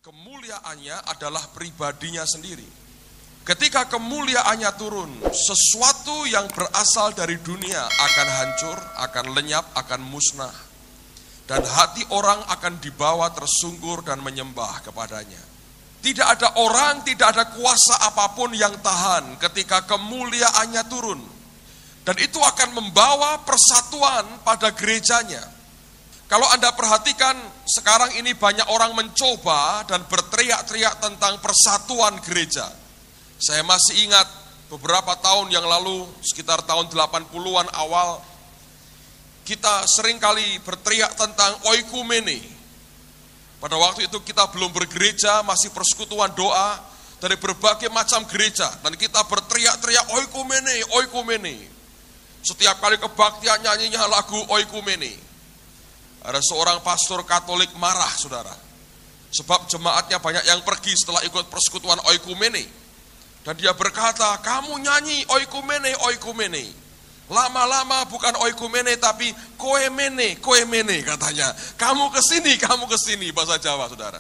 kemuliaannya adalah pribadinya sendiri. Ketika kemuliaannya turun, sesuatu yang berasal dari dunia akan hancur, akan lenyap, akan musnah. Dan hati orang akan dibawa tersungkur dan menyembah kepadanya. Tidak ada orang, tidak ada kuasa apapun yang tahan ketika kemuliaannya turun. Dan itu akan membawa persatuan pada gerejanya. Kalau Anda perhatikan, sekarang ini banyak orang mencoba dan berteriak-teriak tentang persatuan gereja. Saya masih ingat beberapa tahun yang lalu, sekitar tahun 80-an awal, kita seringkali berteriak tentang oikumene. Pada waktu itu kita belum bergereja, masih persekutuan doa dari berbagai macam gereja. Dan kita berteriak-teriak oikumene, oikumene. Setiap kali kebaktian nyanyinya lagu oikumene. Ada seorang pastor Katolik marah, saudara. Sebab jemaatnya banyak yang pergi setelah ikut persekutuan oikumene. Dan dia berkata, kamu nyanyi oikumene, oikumene. Lama-lama bukan oikumene tapi koemene, koemene katanya. Kamu kesini, bahasa Jawa, saudara.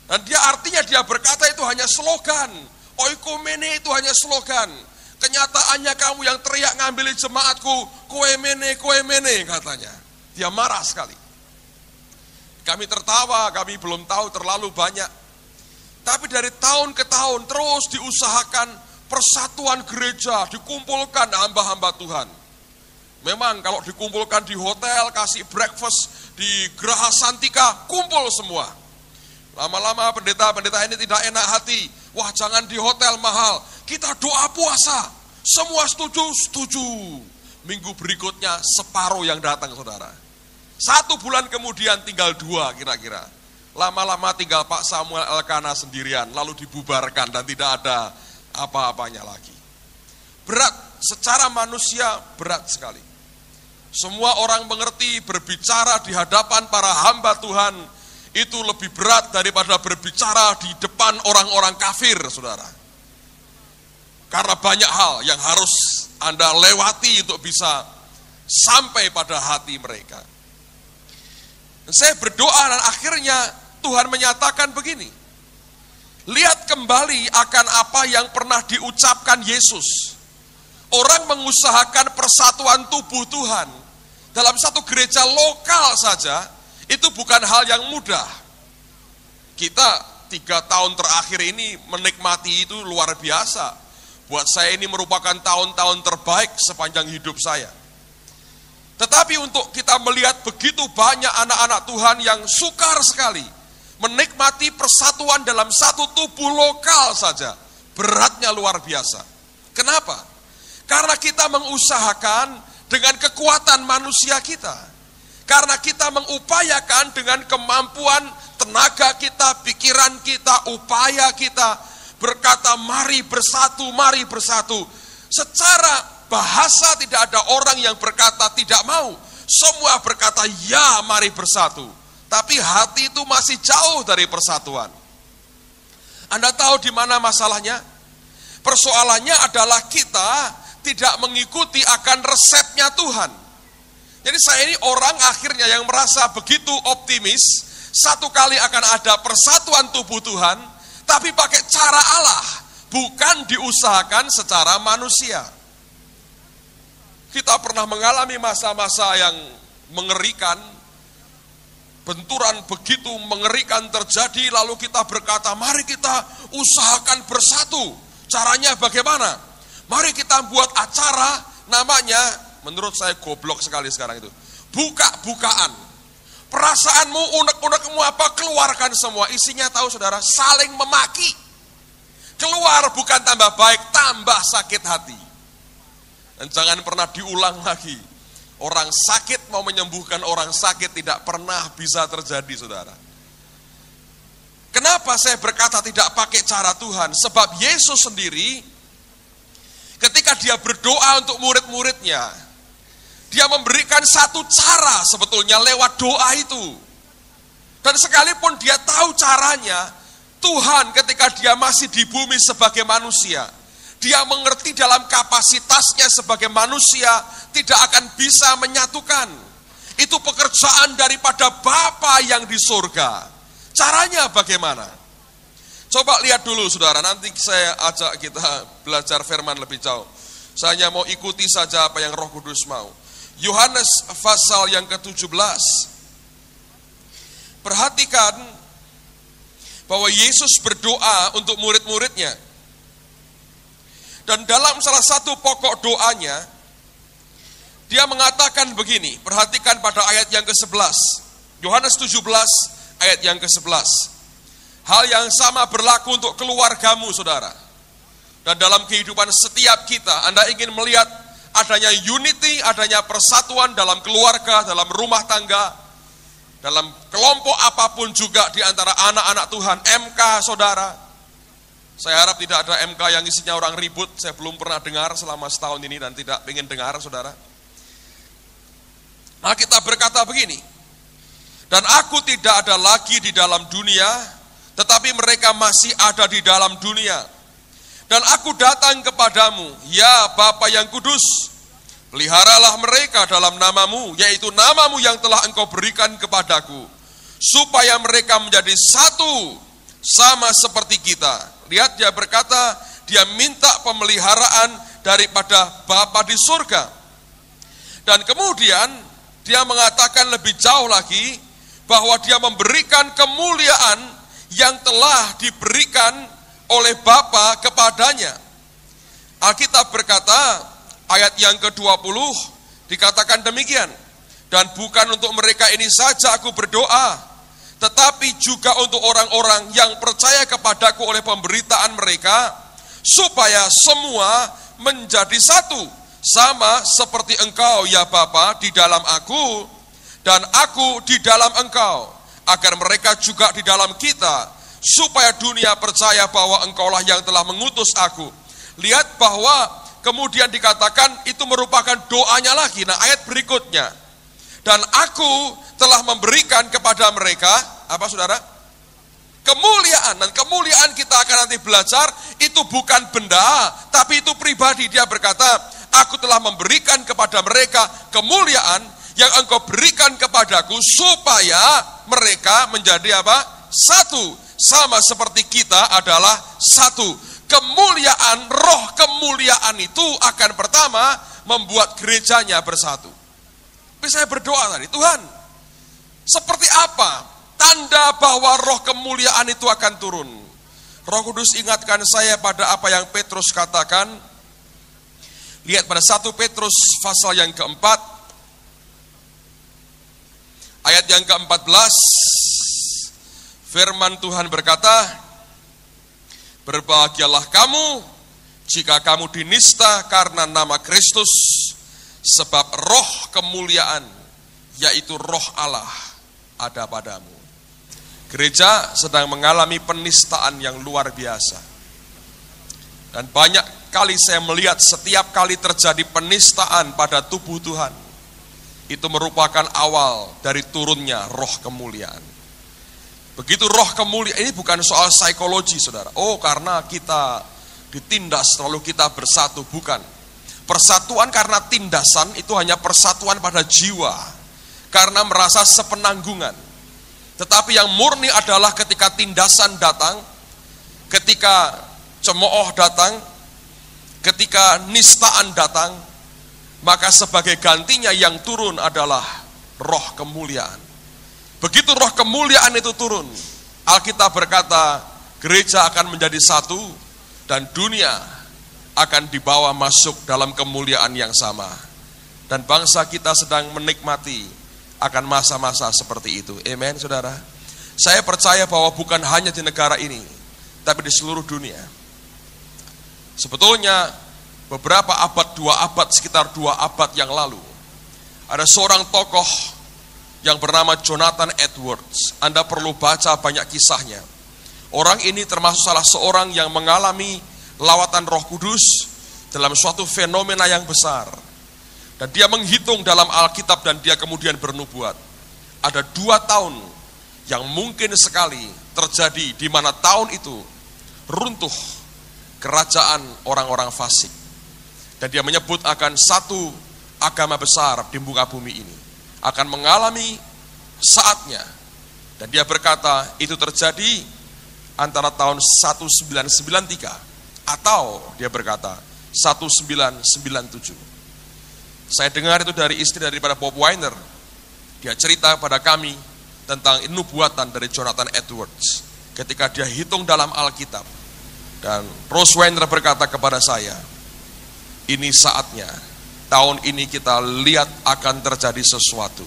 Dan dia artinya dia berkata itu hanya slogan. Oikumene itu hanya slogan. Kenyataannya kamu yang teriak ngambilin jemaatku, koemene, koemene katanya. Dia marah sekali. Kami tertawa, kami belum tahu terlalu banyak. Tapi dari tahun ke tahun terus diusahakan persatuan gereja, dikumpulkan hamba-hamba Tuhan. Memang kalau dikumpulkan di hotel, kasih breakfast di Geraha Santika, kumpul semua. Lama-lama pendeta-pendeta ini tidak enak hati. Wah, jangan di hotel mahal, kita doa puasa. Semua setuju, setuju. Minggu berikutnya separuh yang datang, saudara. 1 bulan kemudian tinggal 2 kira-kira. Lama-lama tinggal Pak Samuel Elkana sendirian, lalu dibubarkan dan tidak ada apa-apanya lagi. Berat, secara manusia berat sekali. Semua orang mengerti berbicara di hadapan para hamba Tuhan itu lebih berat daripada berbicara di depan orang-orang kafir, saudara. Karena banyak hal yang harus Anda lewati untuk bisa sampai pada hati mereka. Dan saya berdoa dan akhirnya Tuhan menyatakan begini. Lihat kembali akan apa yang pernah diucapkan Yesus. Orang mengusahakan persatuan tubuh Tuhan dalam satu gereja lokal saja, itu bukan hal yang mudah. Kita 3 tahun terakhir ini menikmati itu luar biasa. Buat saya ini merupakan tahun-tahun terbaik sepanjang hidup saya. Tetapi untuk kita melihat begitu banyak anak-anak Tuhan yang sukar sekali menikmati persatuan dalam satu tubuh lokal saja, beratnya luar biasa. Kenapa? Karena kita mengusahakan dengan kekuatan manusia kita. Karena kita mengupayakan dengan kemampuan tenaga kita, pikiran kita, upaya kita, berkata mari bersatu, mari bersatu. Secara bahasa tidak ada orang yang berkata tidak mau. Semua berkata ya, mari bersatu. Tapi hati itu masih jauh dari persatuan. Anda tahu di mana masalahnya? Persoalannya adalah kita tidak mengikuti akan resepnya Tuhan. Jadi saya ini orang akhirnya yang merasa begitu optimis, satu kali akan ada persatuan tubuh Tuhan, tapi pakai cara Allah, bukan diusahakan secara manusia. Kita pernah mengalami masa-masa yang mengerikan, benturan begitu mengerikan terjadi, lalu kita berkata, mari kita usahakan bersatu. Caranya bagaimana? Mari kita buat acara, namanya, menurut saya goblok sekali sekarang itu, buka-bukaan. Perasaanmu, unek-unekmu apa, keluarkan semua. Isinya tahu saudara, saling memaki. Keluar bukan tambah baik, tambah sakit hati. Dan jangan pernah diulang lagi. Orang sakit mau menyembuhkan orang sakit tidak pernah bisa terjadi, saudara. Kenapa saya berkata tidak pakai cara Tuhan? Sebab Yesus sendiri, ketika dia berdoa untuk murid-muridnya, dia memberikan satu cara sebetulnya lewat doa itu. Dan sekalipun dia tahu caranya, Tuhan ketika dia masih di bumi sebagai manusia, dia mengerti dalam kapasitasnya sebagai manusia tidak akan bisa menyatukan. Itu pekerjaan daripada Bapa yang di surga. Caranya bagaimana? Coba lihat dulu saudara, nanti saya ajak kita belajar firman lebih jauh. Saya hanya mau ikuti saja apa yang Roh Kudus mau. Yohanes pasal yang ke-17. Perhatikan bahwa Yesus berdoa untuk murid-muridnya. Dan dalam salah satu pokok doanya, dia mengatakan begini, perhatikan pada ayat yang ke-11. Yohanes 17 ayat yang ke-11. Hal yang sama berlaku untuk keluargamu, saudara. Dan dalam kehidupan setiap kita, Anda ingin melihat adanya unity, adanya persatuan dalam keluarga, dalam rumah tangga, dalam kelompok apapun juga di antara anak-anak Tuhan, MK, saudara. Saya harap tidak ada MK yang isinya orang ribut, saya belum pernah dengar selama setahun ini dan tidak ingin dengar, saudara. Nah, kita berkata begini, dan aku tidak ada lagi di dalam dunia, tetapi mereka masih ada di dalam dunia. Dan aku datang kepadamu, ya Bapa yang kudus, peliharalah mereka dalam namamu, yaitu namamu yang telah engkau berikan kepadaku, supaya mereka menjadi satu, sama seperti kita. Lihat, dia berkata, dia minta pemeliharaan daripada Bapa di surga. Dan kemudian, dia mengatakan lebih jauh lagi, bahwa dia memberikan kemuliaan yang telah diberikan oleh Bapa kepadanya. Alkitab berkata, ayat yang ke-20, dikatakan demikian, dan bukan untuk mereka ini saja aku berdoa, tetapi juga untuk orang-orang yang percaya kepadaku oleh pemberitaan mereka, supaya semua menjadi satu, sama seperti engkau ya Bapa di dalam aku, dan aku di dalam engkau, agar mereka juga di dalam kita, supaya dunia percaya bahwa engkaulah yang telah mengutus aku. Lihat bahwa kemudian dikatakan itu merupakan doanya lagi. Nah, ayat berikutnya, dan aku telah memberikan kepada mereka, apa saudara? Kemuliaan. Dan kemuliaan kita akan nanti belajar, itu bukan benda, tapi itu pribadi. Dia berkata, aku telah memberikan kepada mereka kemuliaan yang engkau berikan kepadaku, supaya mereka menjadi apa? Satu, sama seperti kita adalah satu. Kemuliaan, roh kemuliaan itu akan pertama membuat gerejanya bersatu. Tapi saya berdoa tadi, Tuhan, seperti apa tanda bahwa roh kemuliaan itu akan turun? Roh Kudus ingatkan saya pada apa yang Petrus katakan. Lihat pada 1 Petrus pasal yang keempat, ayat yang ke-14, firman Tuhan berkata, berbahagialah kamu jika kamu dinista karena nama Kristus, sebab roh kemuliaan, yaitu roh Allah, ada padamu. Gereja sedang mengalami penistaan yang luar biasa. Dan banyak kali saya melihat setiap kali terjadi penistaan pada tubuh Tuhan, itu merupakan awal dari turunnya roh kemuliaan. Begitu roh kemuliaan, ini bukan soal psikologi, saudara. Oh, karena kita ditindas lalu kita bersatu, bukan. Persatuan karena tindasan itu hanya persatuan pada jiwa, karena merasa sepenanggungan. Tetapi yang murni adalah ketika tindasan datang, ketika cemooh datang, ketika nistaan datang, maka sebagai gantinya yang turun adalah roh kemuliaan. Begitu roh kemuliaan itu turun, Alkitab berkata, gereja akan menjadi satu, dan dunia akan dibawa masuk dalam kemuliaan yang sama. Dan bangsa kita sedang menikmati akan masa-masa seperti itu. Amen, saudara. Saya percaya bahwa bukan hanya di negara ini, tapi di seluruh dunia. Sebetulnya beberapa abad, 2 abad, sekitar 2 abad yang lalu, ada seorang tokoh yang bernama Jonathan Edwards. Anda perlu baca banyak kisahnya. Orang ini termasuk salah seorang yang mengalami lawatan Roh Kudus dalam suatu fenomena yang besar. Dan dia menghitung dalam Alkitab dan dia kemudian bernubuat. Ada 2 tahun yang mungkin sekali terjadi di mana tahun itu runtuh kerajaan orang-orang fasik. Dan dia menyebut akan satu agama besar di muka bumi ini akan mengalami saatnya. Dan dia berkata, itu terjadi antara tahun 1993 atau dia berkata 1997. Saya dengar itu dari istri daripada Bob Weiner. Dia cerita pada kami tentang nubuatan dari Jonathan Edwards ketika dia hitung dalam Alkitab. Dan Rose Weiner berkata kepada saya, ini saatnya, tahun ini kita lihat akan terjadi sesuatu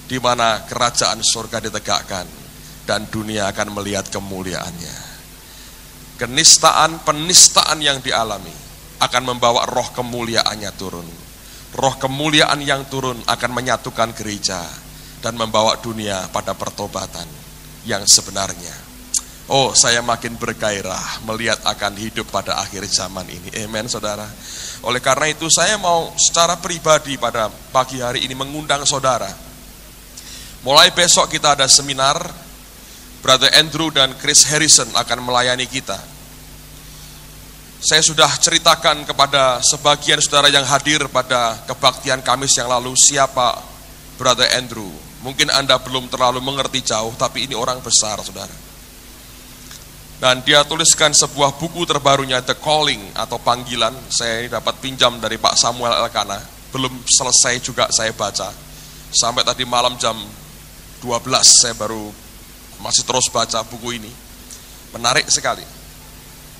di mana kerajaan surga ditegakkan dan dunia akan melihat kemuliaannya. Penistaan yang dialami akan membawa roh kemuliaannya turun. Roh kemuliaan yang turun akan menyatukan gereja dan membawa dunia pada pertobatan yang sebenarnya. Oh, saya makin bergairah melihat akan hidup pada akhir zaman ini. Amen, saudara. Oleh karena itu saya mau secara pribadi pada pagi hari ini mengundang saudara. Mulai besok kita ada seminar, Brother Andrew dan Chris Harrison akan melayani kita. Saya sudah ceritakan kepada sebagian saudara yang hadir pada kebaktian Kamis yang lalu siapa Brother Andrew. Mungkin Anda belum terlalu mengerti jauh, tapi ini orang besar, saudara. Dan dia tuliskan sebuah buku terbarunya, The Calling atau Panggilan. Saya ini dapat pinjam dari Pak Samuel Elkanah. Belum selesai juga saya baca. Sampai tadi malam jam 12 saya baru masih terus baca buku ini. Menarik sekali.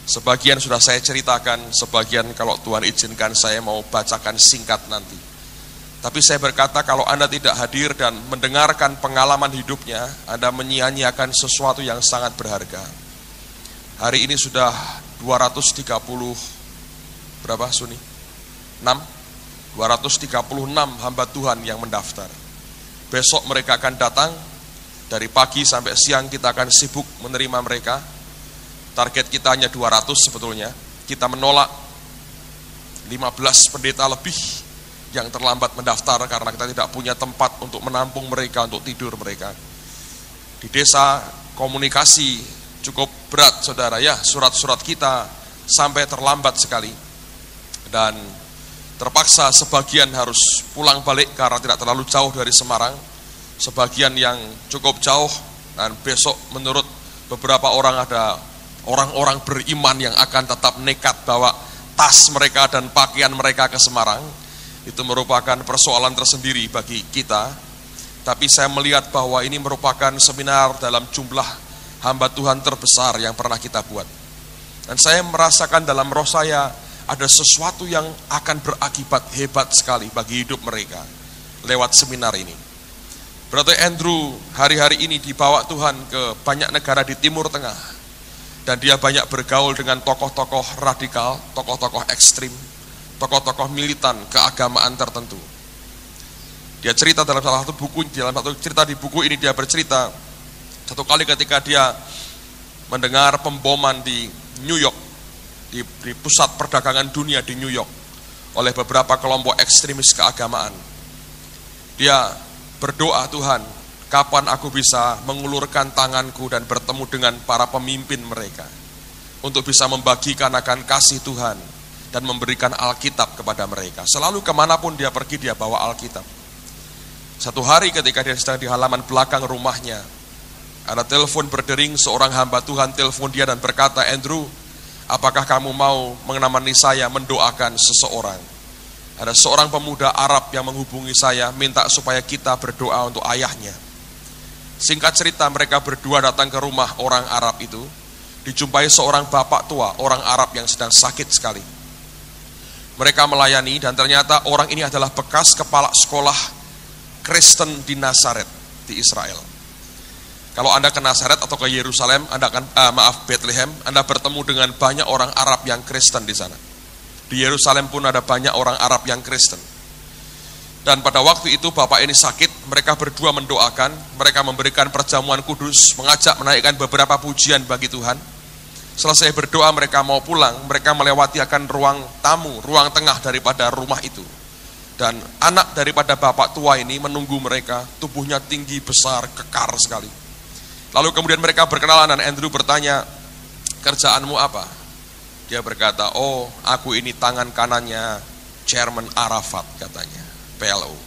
Sebagian sudah saya ceritakan, sebagian kalau Tuhan izinkan saya mau bacakan singkat nanti. Tapi saya berkata kalau Anda tidak hadir dan mendengarkan pengalaman hidupnya, Anda menyia-nyiakan sesuatu yang sangat berharga. Hari ini sudah 236 hamba Tuhan yang mendaftar. Besok mereka akan datang, dari pagi sampai siang kita akan sibuk menerima mereka. Target kita hanya 200 sebetulnya. Kita menolak 15 pendeta lebih yang terlambat mendaftar karena kita tidak punya tempat untuk menampung mereka, untuk tidur mereka. Di desa komunikasi cukup berat, saudara ya, surat-surat kita sampai terlambat sekali. Dan terpaksa sebagian harus pulang balik karena tidak terlalu jauh dari Semarang. Sebagian yang cukup jauh, dan besok menurut beberapa orang ada orang-orang beriman yang akan tetap nekat bawa tas mereka dan pakaian mereka ke Semarang. Itu merupakan persoalan tersendiri bagi kita. Tapi saya melihat bahwa ini merupakan seminar dalam jumlah hamba Tuhan terbesar yang pernah kita buat. Dan saya merasakan dalam roh saya ada sesuatu yang akan berakibat hebat sekali bagi hidup mereka lewat seminar ini. Brother Andrew hari-hari ini dibawa Tuhan ke banyak negara di Timur Tengah. Dan dia banyak bergaul dengan tokoh-tokoh radikal, tokoh-tokoh ekstrim, tokoh-tokoh militan keagamaan tertentu. Dia cerita dalam salah satu buku, dalam satu cerita di buku ini dia bercerita satu kali ketika dia mendengar pemboman di New York, di pusat perdagangan dunia di New York oleh beberapa kelompok ekstremis keagamaan. Dia berdoa, Tuhan, kapan aku bisa mengulurkan tanganku dan bertemu dengan para pemimpin mereka untuk bisa membagikan akan kasih Tuhan dan memberikan Alkitab kepada mereka. Selalu kemanapun dia pergi dia bawa Alkitab. Satu hari ketika dia sedang di halaman belakang rumahnya, ada telepon berdering, seorang hamba Tuhan telepon dia dan berkata, Andrew, apakah kamu mau menemani saya mendoakan seseorang? Ada seorang pemuda Arab yang menghubungi saya, minta supaya kita berdoa untuk ayahnya. Singkat cerita, mereka berdua datang ke rumah orang Arab itu, dijumpai seorang bapak tua, orang Arab yang sedang sakit sekali. Mereka melayani dan ternyata orang ini adalah bekas kepala sekolah Kristen di Nazaret, di Israel. Kalau Anda ke Nazaret atau ke Yerusalem, Anda akan Bethlehem, Anda bertemu dengan banyak orang Arab yang Kristen di sana. Di Yerusalem pun ada banyak orang Arab yang Kristen. Dan pada waktu itu bapak ini sakit, mereka berdua mendoakan, mereka memberikan perjamuan kudus, mengajak menaikkan beberapa pujian bagi Tuhan. Selesai berdoa mereka mau pulang, mereka melewati akan ruang tamu, ruang tengah daripada rumah itu. Dan anak daripada bapak tua ini menunggu mereka, tubuhnya tinggi, besar, kekar sekali. Lalu kemudian mereka berkenalan dan Andrew bertanya, kerjaanmu apa? Dia berkata, oh aku ini tangan kanannya Chairman Arafat katanya, PLO.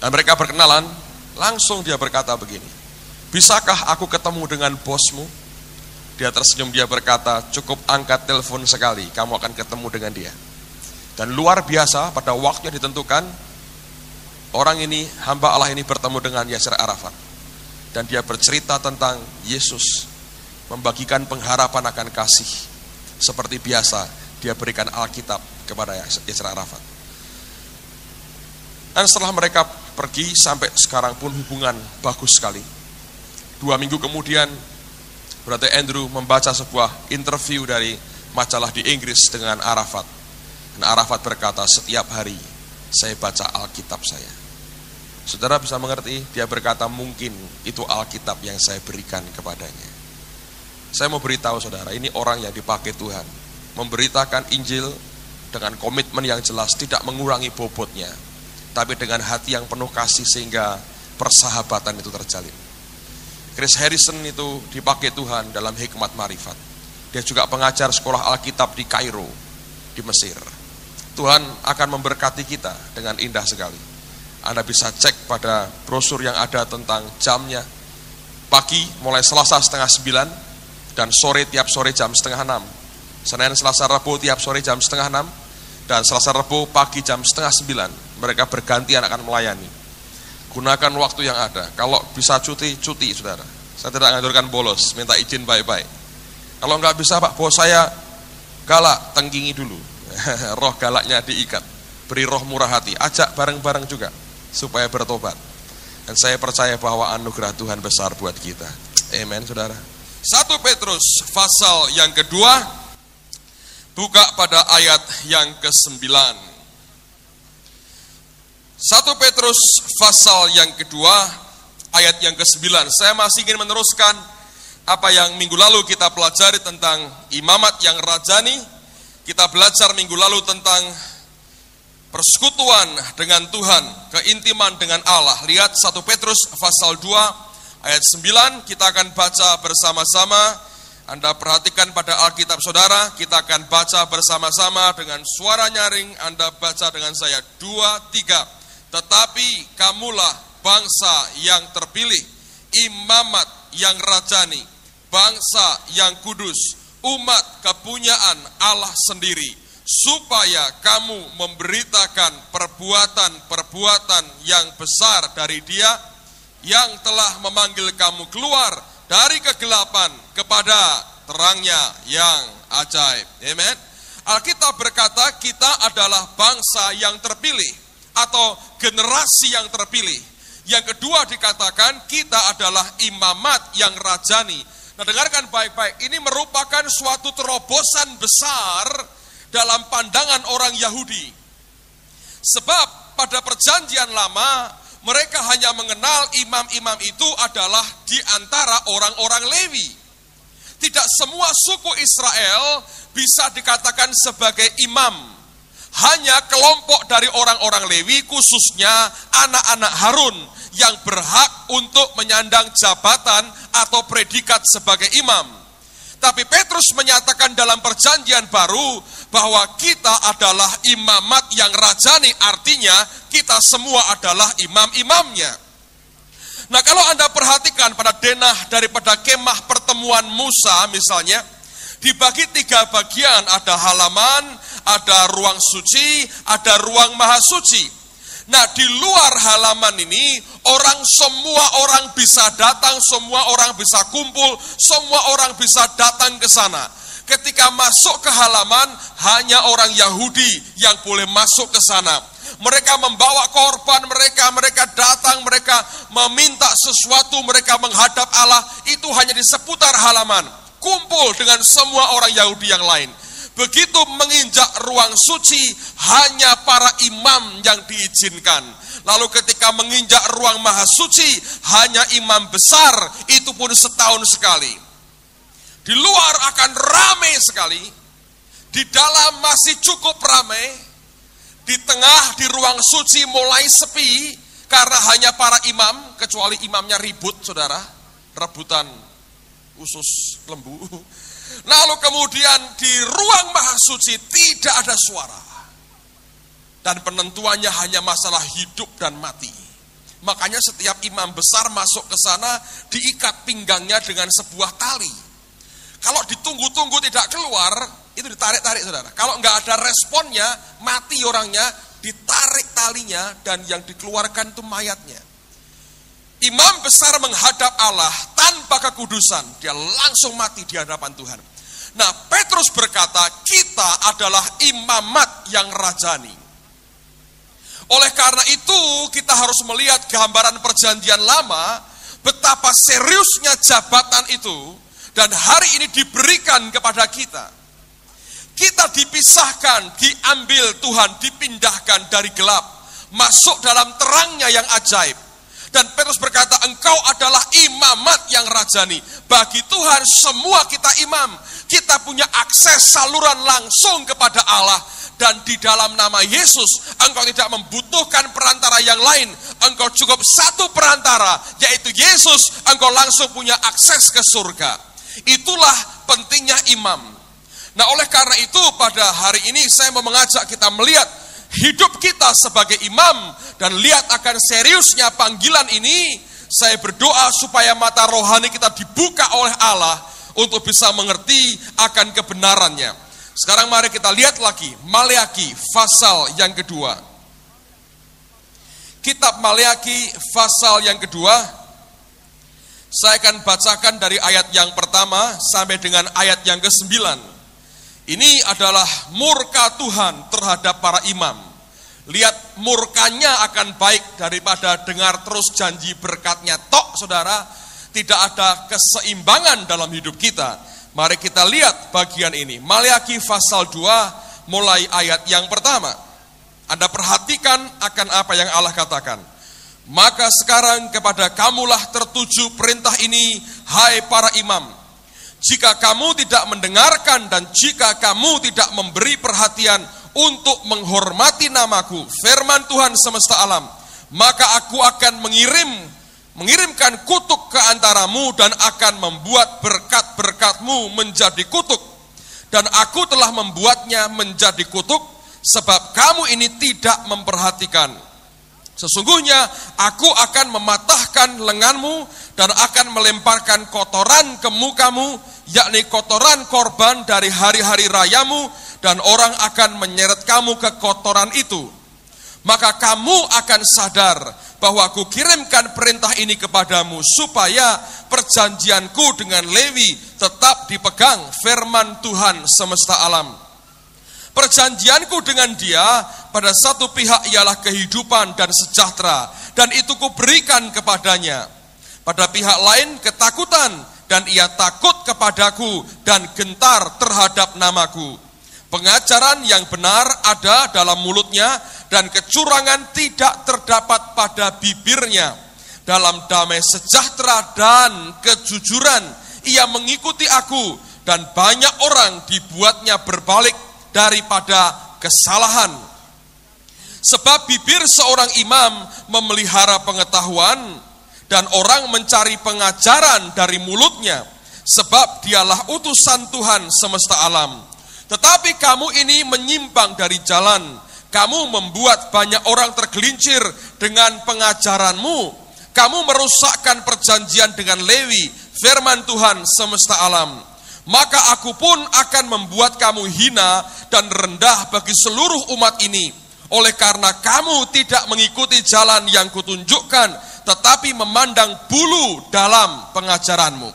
Dan mereka berkenalan, langsung dia berkata begini, bisakah aku ketemu dengan bosmu? Dia tersenyum, dia berkata, cukup angkat telepon sekali, kamu akan ketemu dengan dia. Dan luar biasa, pada waktu yang ditentukan, orang ini, hamba Allah ini bertemu dengan Yasser Arafat. Dan dia bercerita tentang Yesus, membagikan pengharapan akan kasih. Seperti biasa, dia berikan Alkitab kepada Yasser Arafat. Dan setelah mereka pergi, sampai sekarang pun hubungan bagus sekali. 2 minggu kemudian, Brother Andrew membaca sebuah interview dari majalah di Inggris dengan Arafat. Dan Arafat berkata, setiap hari saya baca Alkitab saya. Saudara bisa mengerti, dia berkata mungkin itu Alkitab yang saya berikan kepadanya. Saya mau beritahu saudara, ini orang yang dipakai Tuhan. Memberitakan Injil dengan komitmen yang jelas, tidak mengurangi bobotnya. Tapi dengan hati yang penuh kasih sehingga persahabatan itu terjalin. Chris Harrison itu dipakai Tuhan dalam hikmat marifat. Dia juga pengajar sekolah Alkitab di Kairo, di Mesir. Tuhan akan memberkati kita dengan indah sekali. Anda bisa cek pada brosur yang ada tentang jamnya. Pagi mulai Selasa 8:30 dan sore tiap sore jam 5:30. Senin, Selasa, Rabu tiap sore jam 5:30 dan Selasa, Rabu pagi jam 8:30. Mereka bergantian akan melayani. Gunakan waktu yang ada. Kalau bisa cuti, saudara. Saya tidak ngandurkan bolos, minta izin baik-baik. Kalau nggak bisa, Pak, bos saya galak, tengkingi dulu. Roh galaknya diikat. Beri roh murah hati. Ajak bareng-bareng juga, supaya bertobat. Dan saya percaya bahwa anugerah Tuhan besar buat kita. Amen, saudara. 1 Petrus pasal yang kedua, buka pada ayat yang ke-9. 1 Petrus pasal yang kedua, ayat yang ke-9. Saya masih ingin meneruskan apa yang minggu lalu kita pelajari tentang imamat yang rajani. Kita belajar minggu lalu tentang persekutuan dengan Tuhan, keintiman dengan Allah. Lihat 1 Petrus pasal 2, ayat 9, kita akan baca bersama-sama. Anda perhatikan pada Alkitab saudara, kita akan baca bersama-sama dengan suara nyaring. Anda baca dengan saya, 2, 3. Tetapi kamulah bangsa yang terpilih, imamat yang rajani, bangsa yang kudus, umat kepunyaan Allah sendiri, supaya kamu memberitakan perbuatan-perbuatan yang besar dari Dia yang telah memanggil kamu keluar dari kegelapan kepada terangnya yang ajaib. Amen. Alkitab berkata kita adalah bangsa yang terpilih atau generasi yang terpilih. Yang kedua dikatakan kita adalah imamat yang rajani. Nah, dengarkan baik-baik, ini merupakan suatu terobosan besar dalam pandangan orang Yahudi. Sebab pada perjanjian lama mereka hanya mengenal imam-imam itu adalah di antara orang-orang Lewi. Tidak semua suku Israel bisa dikatakan sebagai imam. Hanya kelompok dari orang-orang Lewi, khususnya anak-anak Harun, yang berhak untuk menyandang jabatan atau predikat sebagai imam. Tapi Petrus menyatakan dalam perjanjian baru bahwa kita adalah imamat yang rajani, artinya kita semua adalah imam-imamnya. Nah, kalau Anda perhatikan pada denah daripada kemah pertemuan Musa misalnya, dibagi 3 bagian, ada halaman, ada ruang suci, ada ruang maha suci. Nah, di luar halaman ini, semua orang bisa datang, semua orang bisa kumpul, semua orang bisa datang ke sana. Ketika masuk ke halaman, hanya orang Yahudi yang boleh masuk ke sana. Mereka membawa korban mereka datang, mereka meminta sesuatu, mereka menghadap Allah, itu hanya di seputar halaman. Kumpul dengan semua orang Yahudi yang lain. Begitu menginjak ruang suci, hanya para imam yang diizinkan. Lalu ketika menginjak ruang maha suci, hanya imam besar, itu pun setahun sekali. Di luar akan ramai sekali, di dalam masih cukup ramai, di tengah di ruang suci mulai sepi, karena hanya para imam, kecuali imamnya ribut, saudara, rebutan usus lembu. Lalu kemudian di ruang maha suci tidak ada suara. Dan penentuannya hanya masalah hidup dan mati. Makanya setiap imam besar masuk ke sana diikat pinggangnya dengan sebuah tali. Kalau ditunggu-tunggu tidak keluar, itu ditarik-tarik saudara. Kalau nggak ada responnya, mati orangnya, ditarik talinya, dan yang dikeluarkan itu mayatnya. Imam besar menghadap Allah tanpa kekudusan, dia langsung mati di hadapan Tuhan. Nah, Petrus berkata, kita adalah imamat yang rajani. Oleh karena itu, kita harus melihat gambaran perjanjian lama, betapa seriusnya jabatan itu, dan hari ini diberikan kepada kita. Kita dipisahkan, diambil Tuhan, dipindahkan dari gelap, masuk dalam terangnya yang ajaib. Dan Petrus berkata, engkau adalah imamat yang rajani. Bagi Tuhan semua kita imam. Kita punya akses saluran langsung kepada Allah. Dan di dalam nama Yesus, engkau tidak membutuhkan perantara yang lain. Engkau cukup satu perantara, yaitu Yesus. Engkau langsung punya akses ke surga. Itulah pentingnya imam. Nah, oleh karena itu pada hari ini saya mau mengajak kita melihat hidup kita sebagai imam dan lihat akan seriusnya panggilan ini. Saya berdoa supaya mata rohani kita dibuka oleh Allah untuk bisa mengerti akan kebenarannya. Sekarang mari kita lihat lagi Maleaki pasal yang kedua. Kitab Maleaki pasal yang kedua, saya akan bacakan dari ayat yang pertama sampai dengan ayat yang ke-9. Ini adalah murka Tuhan terhadap para imam. Lihat, murkanya akan baik daripada dengar terus janji berkatnya tok, saudara. Tidak ada keseimbangan dalam hidup kita. Mari kita lihat bagian ini. Maleaki pasal 2 mulai ayat yang pertama. Anda perhatikan akan apa yang Allah katakan. Maka sekarang kepada kamulah tertuju perintah ini, hai para imam. Jika kamu tidak mendengarkan dan jika kamu tidak memberi perhatian untuk menghormati namaku, firman Tuhan semesta alam, maka aku akan mengirimkan kutuk ke antaramu dan akan membuat berkat-berkatmu menjadi kutuk. Dan aku telah membuatnya menjadi kutuk sebab kamu ini tidak memperhatikan. Sesungguhnya aku akan mematahkan lenganmu dan akan melemparkan kotoran ke mukamu, yakni kotoran korban dari hari-hari rayamu, dan orang akan menyeret kamu ke kotoran itu. Maka kamu akan sadar bahwa aku kirimkan perintah ini kepadamu supaya perjanjianku dengan Lewi tetap dipegang, firman Tuhan semesta alam. Perjanjianku dengan dia pada satu pihak ialah kehidupan dan sejahtera, dan itu kuberikan kepadanya. Pada pihak lain ketakutan, dan ia takut kepadaku dan gentar terhadap namaku. Pengajaran yang benar ada dalam mulutnya, dan kecurangan tidak terdapat pada bibirnya. Dalam damai sejahtera dan kejujuran ia mengikuti aku, dan banyak orang dibuatnya berbalik daripada kesalahan. Sebab bibir seorang imam memelihara pengetahuan, dan orang mencari pengajaran dari mulutnya, sebab dialah utusan Tuhan semesta alam. Tetapi kamu ini menyimpang dari jalan, kamu membuat banyak orang tergelincir dengan pengajaranmu. Kamu merusakkan perjanjian dengan Lewi, firman Tuhan semesta alam. Maka aku pun akan membuat kamu hina dan rendah bagi seluruh umat ini. Oleh karena kamu tidak mengikuti jalan yang kutunjukkan, tetapi memandang bulu dalam pengajaranmu.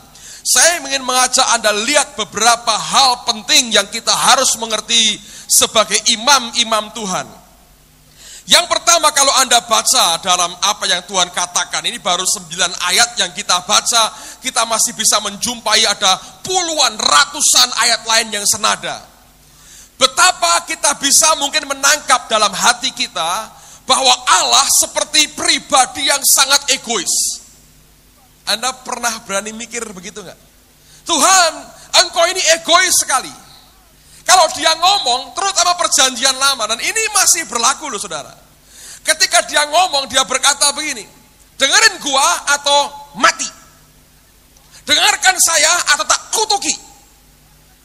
Saya ingin mengajak Anda lihat beberapa hal penting yang kita harus mengerti sebagai imam-imam Tuhan. Yang pertama, kalau Anda baca dalam apa yang Tuhan katakan, ini baru 9 ayat yang kita baca, kita masih bisa menjumpai ada puluhan, ratusan ayat lain yang senada. Betapa kita bisa mungkin menangkap dalam hati kita bahwa Allah seperti pribadi yang sangat egois. Anda pernah berani mikir begitu enggak? Tuhan, engkau ini egois sekali. Kalau dia ngomong, terutama perjanjian lama, dan ini masih berlaku loh saudara. Ketika dia ngomong, dia berkata begini, dengerin gua atau mati. Dengarkan saya atau tak kutuki.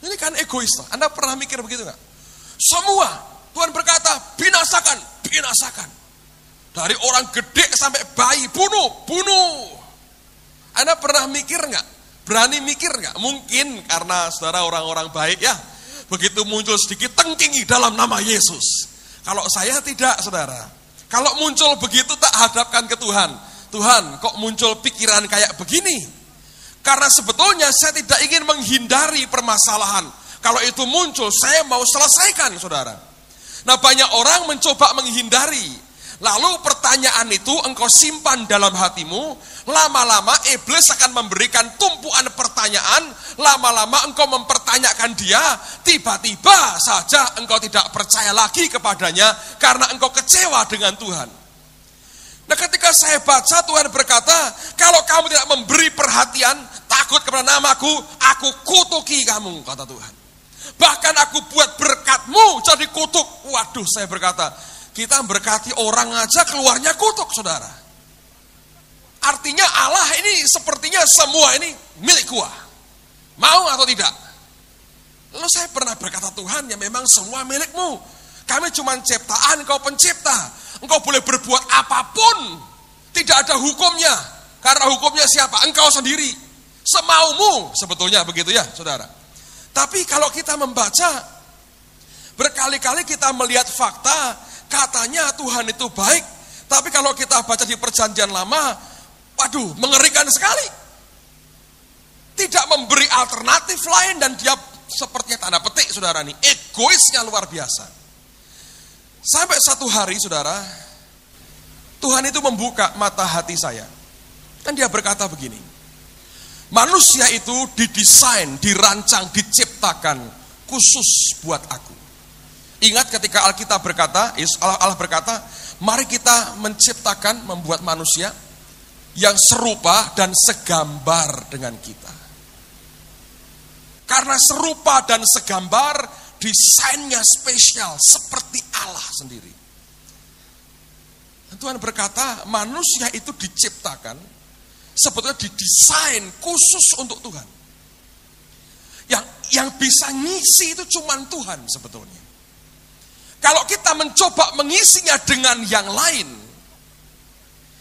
Ini kan egois loh. Anda pernah mikir begitu enggak? Semua, Tuhan berkata, binasakan, binasakan. Dari orang gede sampai bayi, bunuh, bunuh. Anda pernah mikir enggak? Berani mikir nggak? Mungkin karena saudara orang-orang baik ya, begitu muncul sedikit tengkingi dalam nama Yesus. Kalau saya tidak, saudara. Kalau muncul begitu tak hadapkan ke Tuhan. Tuhan, kok muncul pikiran kayak begini? Karena sebetulnya saya tidak ingin menghindari permasalahan. Kalau itu muncul, saya mau selesaikan, saudara. Nah, banyak orang mencoba menghindari. Lalu pertanyaan itu engkau simpan dalam hatimu, lama-lama iblis akan memberikan tumpuan pertanyaan, lama-lama engkau mempertanyakan dia, tiba-tiba saja engkau tidak percaya lagi kepadanya karena engkau kecewa dengan Tuhan. Nah, ketika saya baca Tuhan berkata, kalau kamu tidak memberi perhatian, takut kepada namaku, aku kutuki kamu, kata Tuhan. Bahkan aku buat berkatmu jadi kutuk. Waduh, saya berkata, kita berkati orang aja keluarnya kutuk, saudara. Artinya Allah ini sepertinya semua ini milik gua. Mau atau tidak? Lalu saya pernah berkata, Tuhan, ya memang semua milikmu. Kami cuma ciptaan, engkau pencipta. Engkau boleh berbuat apapun. Tidak ada hukumnya. Karena hukumnya siapa? Engkau sendiri. Semaumu, sebetulnya begitu ya, saudara. Tapi kalau kita membaca, berkali-kali kita melihat fakta, katanya Tuhan itu baik, tapi kalau kita baca di perjanjian lama, waduh, mengerikan sekali. Tidak memberi alternatif lain dan dia sepertinya tanda petik, saudara, nih, egoisnya luar biasa. Sampai satu hari, saudara, Tuhan itu membuka mata hati saya. Dan dia berkata begini, manusia itu didesain, dirancang, diciptakan khusus buat aku. Ingat ketika Alkitab berkata, Allah berkata, mari kita menciptakan, membuat manusia yang serupa dan segambar dengan kita. Karena serupa dan segambar, desainnya spesial seperti Allah sendiri. Dan Tuhan berkata, manusia itu diciptakan, sebetulnya didesain khusus untuk Tuhan. Yang bisa ngisi itu cuma Tuhan sebetulnya. Kalau kita mencoba mengisinya dengan yang lain,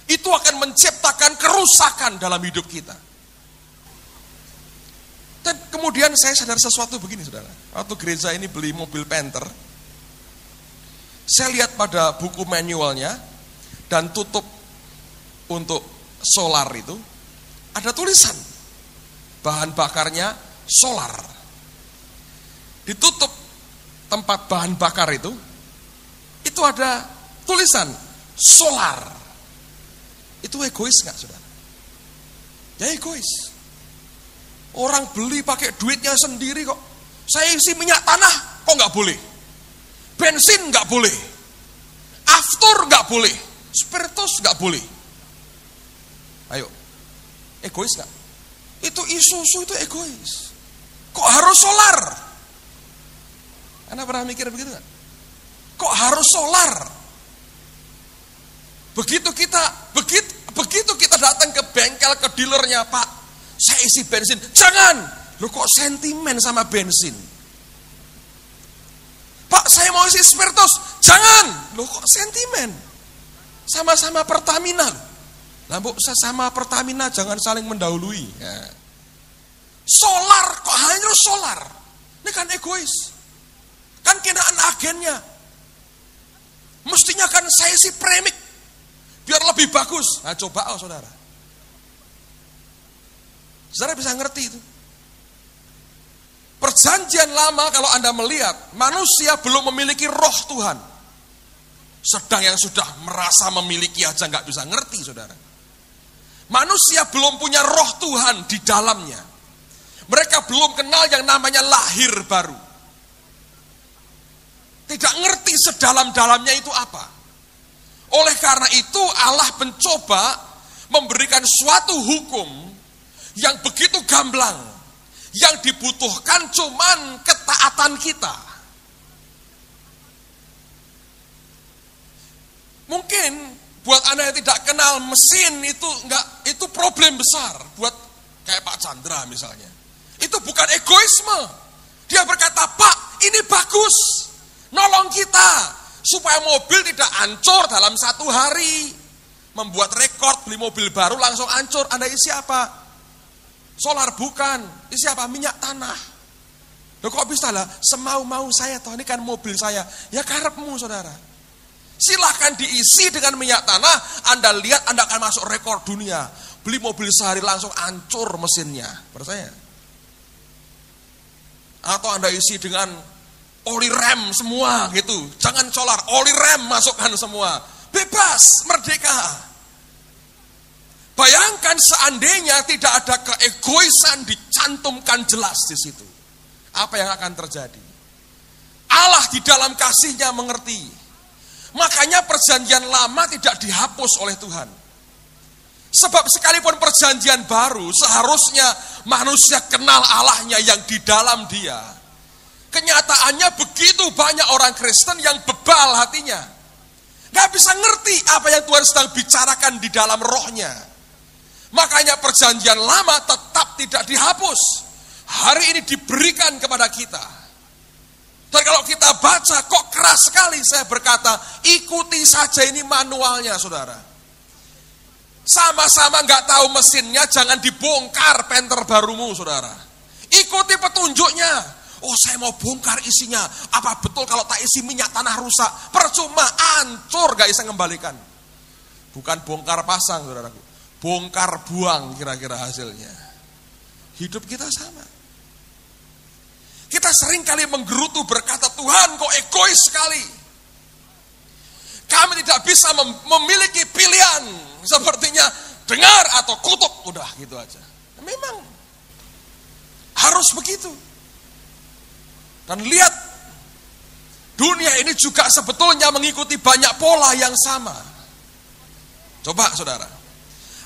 itu akan menciptakan kerusakan dalam hidup kita. Dan kemudian saya sadar sesuatu begini, saudara. Waktu gereja ini beli mobil Panther, saya lihat pada buku manualnya dan tutup untuk solar itu, ada tulisan, bahan bakarnya solar. Ditutup tempat bahan bakar itu ada tulisan solar. Itu egois nggak, saudara? Ya egois. Orang beli pakai duitnya sendiri kok. Saya isi minyak tanah, kok nggak boleh? Bensin nggak boleh. Aftur nggak boleh. Spiritus nggak boleh. Ayo, egois nggak? Itu Isuzu itu egois. Kok harus solar? Anda pernah mikir begitu nggak? Kok harus solar? Begitu kita datang ke bengkel, ke dealernya, Pak, saya isi bensin. Jangan, lu kok sentimen sama bensin? Pak, saya mau isi spiritus. Jangan, lu kok sentimen? Sama-sama Pertamina. Lah, Bu, sama Pertamina jangan saling mendahului. Ya. Solar, kok hanya solar? Ini kan egois. Kan kenaan agennya. Mestinya kan saya isi premik biar lebih bagus. Nah, coba saudara. Saudara bisa ngerti itu. Perjanjian lama kalau Anda melihat, manusia belum memiliki roh Tuhan. Sedang yang sudah merasa memiliki aja nggak bisa ngerti, saudara. Manusia belum punya roh Tuhan di dalamnya. Mereka belum kenal yang namanya lahir baru. Tidak ngerti sedalam-dalamnya itu apa. Oleh karena itu Allah mencoba memberikan suatu hukum yang begitu gamblang. Yang dibutuhkan cuman ketaatan kita. Mungkin buat Anda yang tidak kenal mesin itu problem besar buat kayak Pak Chandra misalnya. Itu bukan egoisme. Dia berkata, "Pak, ini bagus. Nolong kita supaya mobil tidak hancur dalam 1 hari." Membuat rekor beli mobil baru langsung hancur. Anda isi apa? Solar bukan. Ini siapa? Minyak tanah. Loh kok bisa lah? Semau-mau saya toh, ini kan mobil saya. Ya karepmu saudara. Silahkan diisi dengan minyak tanah. Anda lihat Anda akan masuk rekor dunia. Beli mobil sehari langsung hancur mesinnya. Percaya? Atau Anda isi dengan oli rem semua gitu. Jangan solar, oli rem masukkan semua. Bebas, merdeka. Bayangkan seandainya tidak ada keegoisan dicantumkan jelas di situ. Apa yang akan terjadi? Allah di dalam kasih-Nya mengerti. Makanya perjanjian lama tidak dihapus oleh Tuhan. Sebab sekalipun perjanjian baru, seharusnya manusia kenal Allahnya yang di dalam dia. Kenyataannya begitu banyak orang Kristen yang bebal hatinya. Gak bisa ngerti apa yang Tuhan sedang bicarakan di dalam rohnya. Makanya perjanjian lama tetap tidak dihapus. Hari ini diberikan kepada kita. Dan kalau kita baca, kok keras sekali saya berkata, ikuti saja ini manualnya saudara. Sama-sama gak tahu mesinnya, jangan dibongkar penter barumu saudara. Ikuti petunjuknya. Oh saya mau bongkar isinya. Apa betul kalau tak isi minyak tanah rusak? Percuma, hancur, gak bisa ngembalikan. Bukan bongkar pasang saudaraku. Bongkar buang kira-kira hasilnya. Hidup kita sama. Kita sering kali menggerutu berkata, Tuhan kok egois sekali. Kami tidak bisa memiliki pilihan. Sepertinya dengar atau kutuk. Udah gitu aja. Memang harus begitu. Dan lihat, dunia ini juga sebetulnya mengikuti banyak pola yang sama. Coba saudara,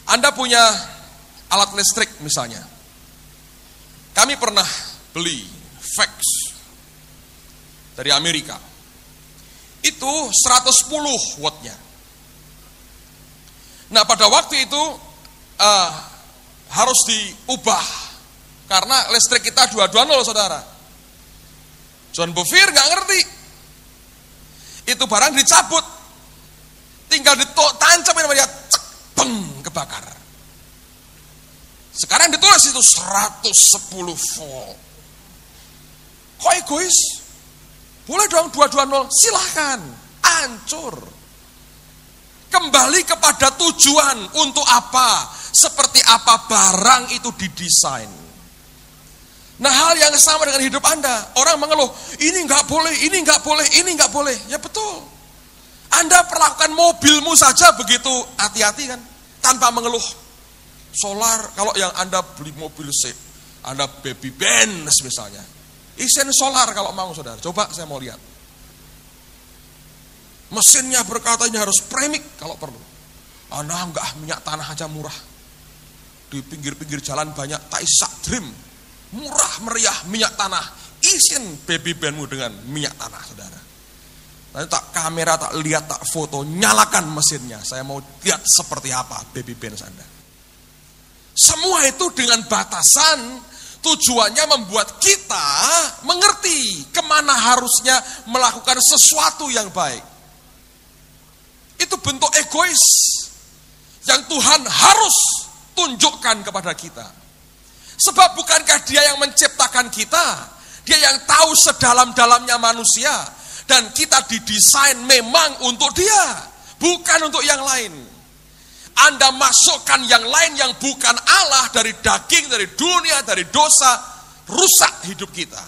Anda punya alat listrik misalnya. Kami pernah beli fax dari Amerika. Itu 110 wattnya. Nah pada waktu itu harus diubah. Karena listrik kita 220 saudara. John Bevere gak ngerti. Itu barang dicabut. Tinggal ditancapin sama dia. Cek, beng, kebakar. Sekarang ditulis itu 110 volt. Kok egois? Boleh dong 220, silahkan. Hancur. Kembali kepada tujuan. Untuk apa? Seperti apa barang itu didesain. Nah hal yang sama dengan hidup Anda. Orang mengeluh, ini nggak boleh, ini nggak boleh, ini nggak boleh. Ya betul. Anda perlakukan mobilmu saja begitu hati-hati kan, tanpa mengeluh. Solar, kalau yang Anda beli mobil Anda baby Benz misalnya, isiin solar kalau mau saudara. Coba saya mau lihat. Mesinnya berkata ini harus premik kalau perlu. Anda nggak, minyak tanah aja murah. Di pinggir-pinggir jalan banyak, tak isi dream. Murah meriah minyak tanah. Isin baby bandmu dengan minyak tanah saudara. Nanti tak kamera, tak lihat, tak foto, nyalakan mesinnya. Saya mau lihat seperti apa baby band Anda. Semua itu dengan batasan. Tujuannya membuat kita mengerti kemana harusnya melakukan sesuatu yang baik. Itu bentuk egois yang Tuhan harus tunjukkan kepada kita. Sebab bukankah dia yang menciptakan kita? Dia yang tahu sedalam-dalamnya manusia. Dan kita didesain memang untuk dia. Bukan untuk yang lain. Anda masukkan yang lain yang bukan Allah. Dari daging, dari dunia, dari dosa. Rusak hidup kita.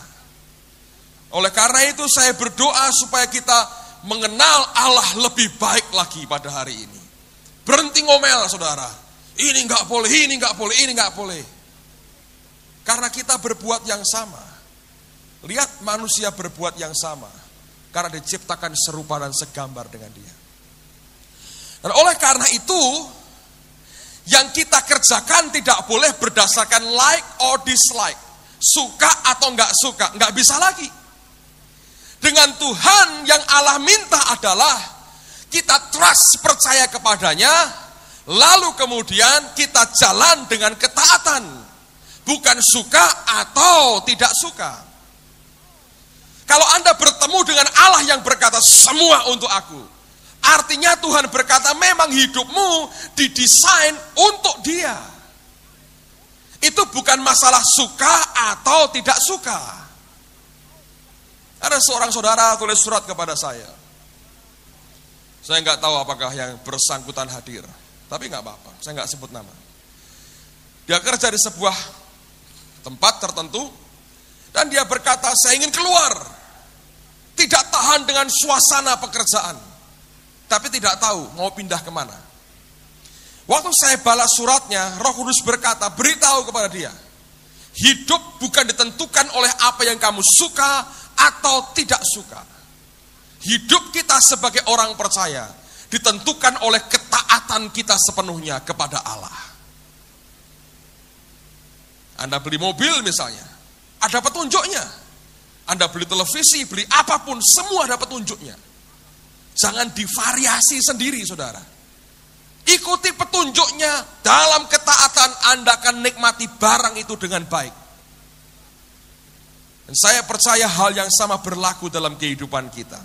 Oleh karena itu saya berdoa supaya kita mengenal Allah lebih baik lagi pada hari ini. Berhenti ngomel saudara. Ini enggak boleh, ini enggak boleh, ini enggak boleh. Karena kita berbuat yang sama. Lihat manusia berbuat yang sama. Karena diciptakan serupa dan segambar dengan dia. Dan oleh karena itu, yang kita kerjakan tidak boleh berdasarkan like or dislike. Suka atau enggak suka, enggak bisa lagi. Dengan Tuhan yang Allah minta adalah kita trust, percaya kepadanya, lalu kemudian kita jalan dengan ketaatan. Bukan suka atau tidak suka. Kalau Anda bertemu dengan Allah yang berkata semua untuk aku, artinya Tuhan berkata memang hidupmu didesain untuk dia. Itu bukan masalah suka atau tidak suka. Ada seorang saudara tulis surat kepada saya. Saya nggak tahu apakah yang bersangkutan hadir, tapi nggak apa-apa, saya nggak sebut nama. Dia kerja di sebuah tempat tertentu, dan dia berkata, saya ingin keluar. Tidak tahan dengan suasana pekerjaan, tapi tidak tahu mau pindah kemana. Waktu saya balas suratnya, Roh Kudus berkata, beritahu kepada dia, hidup bukan ditentukan oleh apa yang kamu suka atau tidak suka. Hidup kita sebagai orang percaya ditentukan oleh ketaatan kita sepenuhnya kepada Allah. Anda beli mobil misalnya, ada petunjuknya. Anda beli televisi, beli apapun, semua ada petunjuknya. Jangan divariasi sendiri, saudara. Ikuti petunjuknya, dalam ketaatan Anda akan nikmati barang itu dengan baik. Dan saya percaya hal yang sama berlaku dalam kehidupan kita.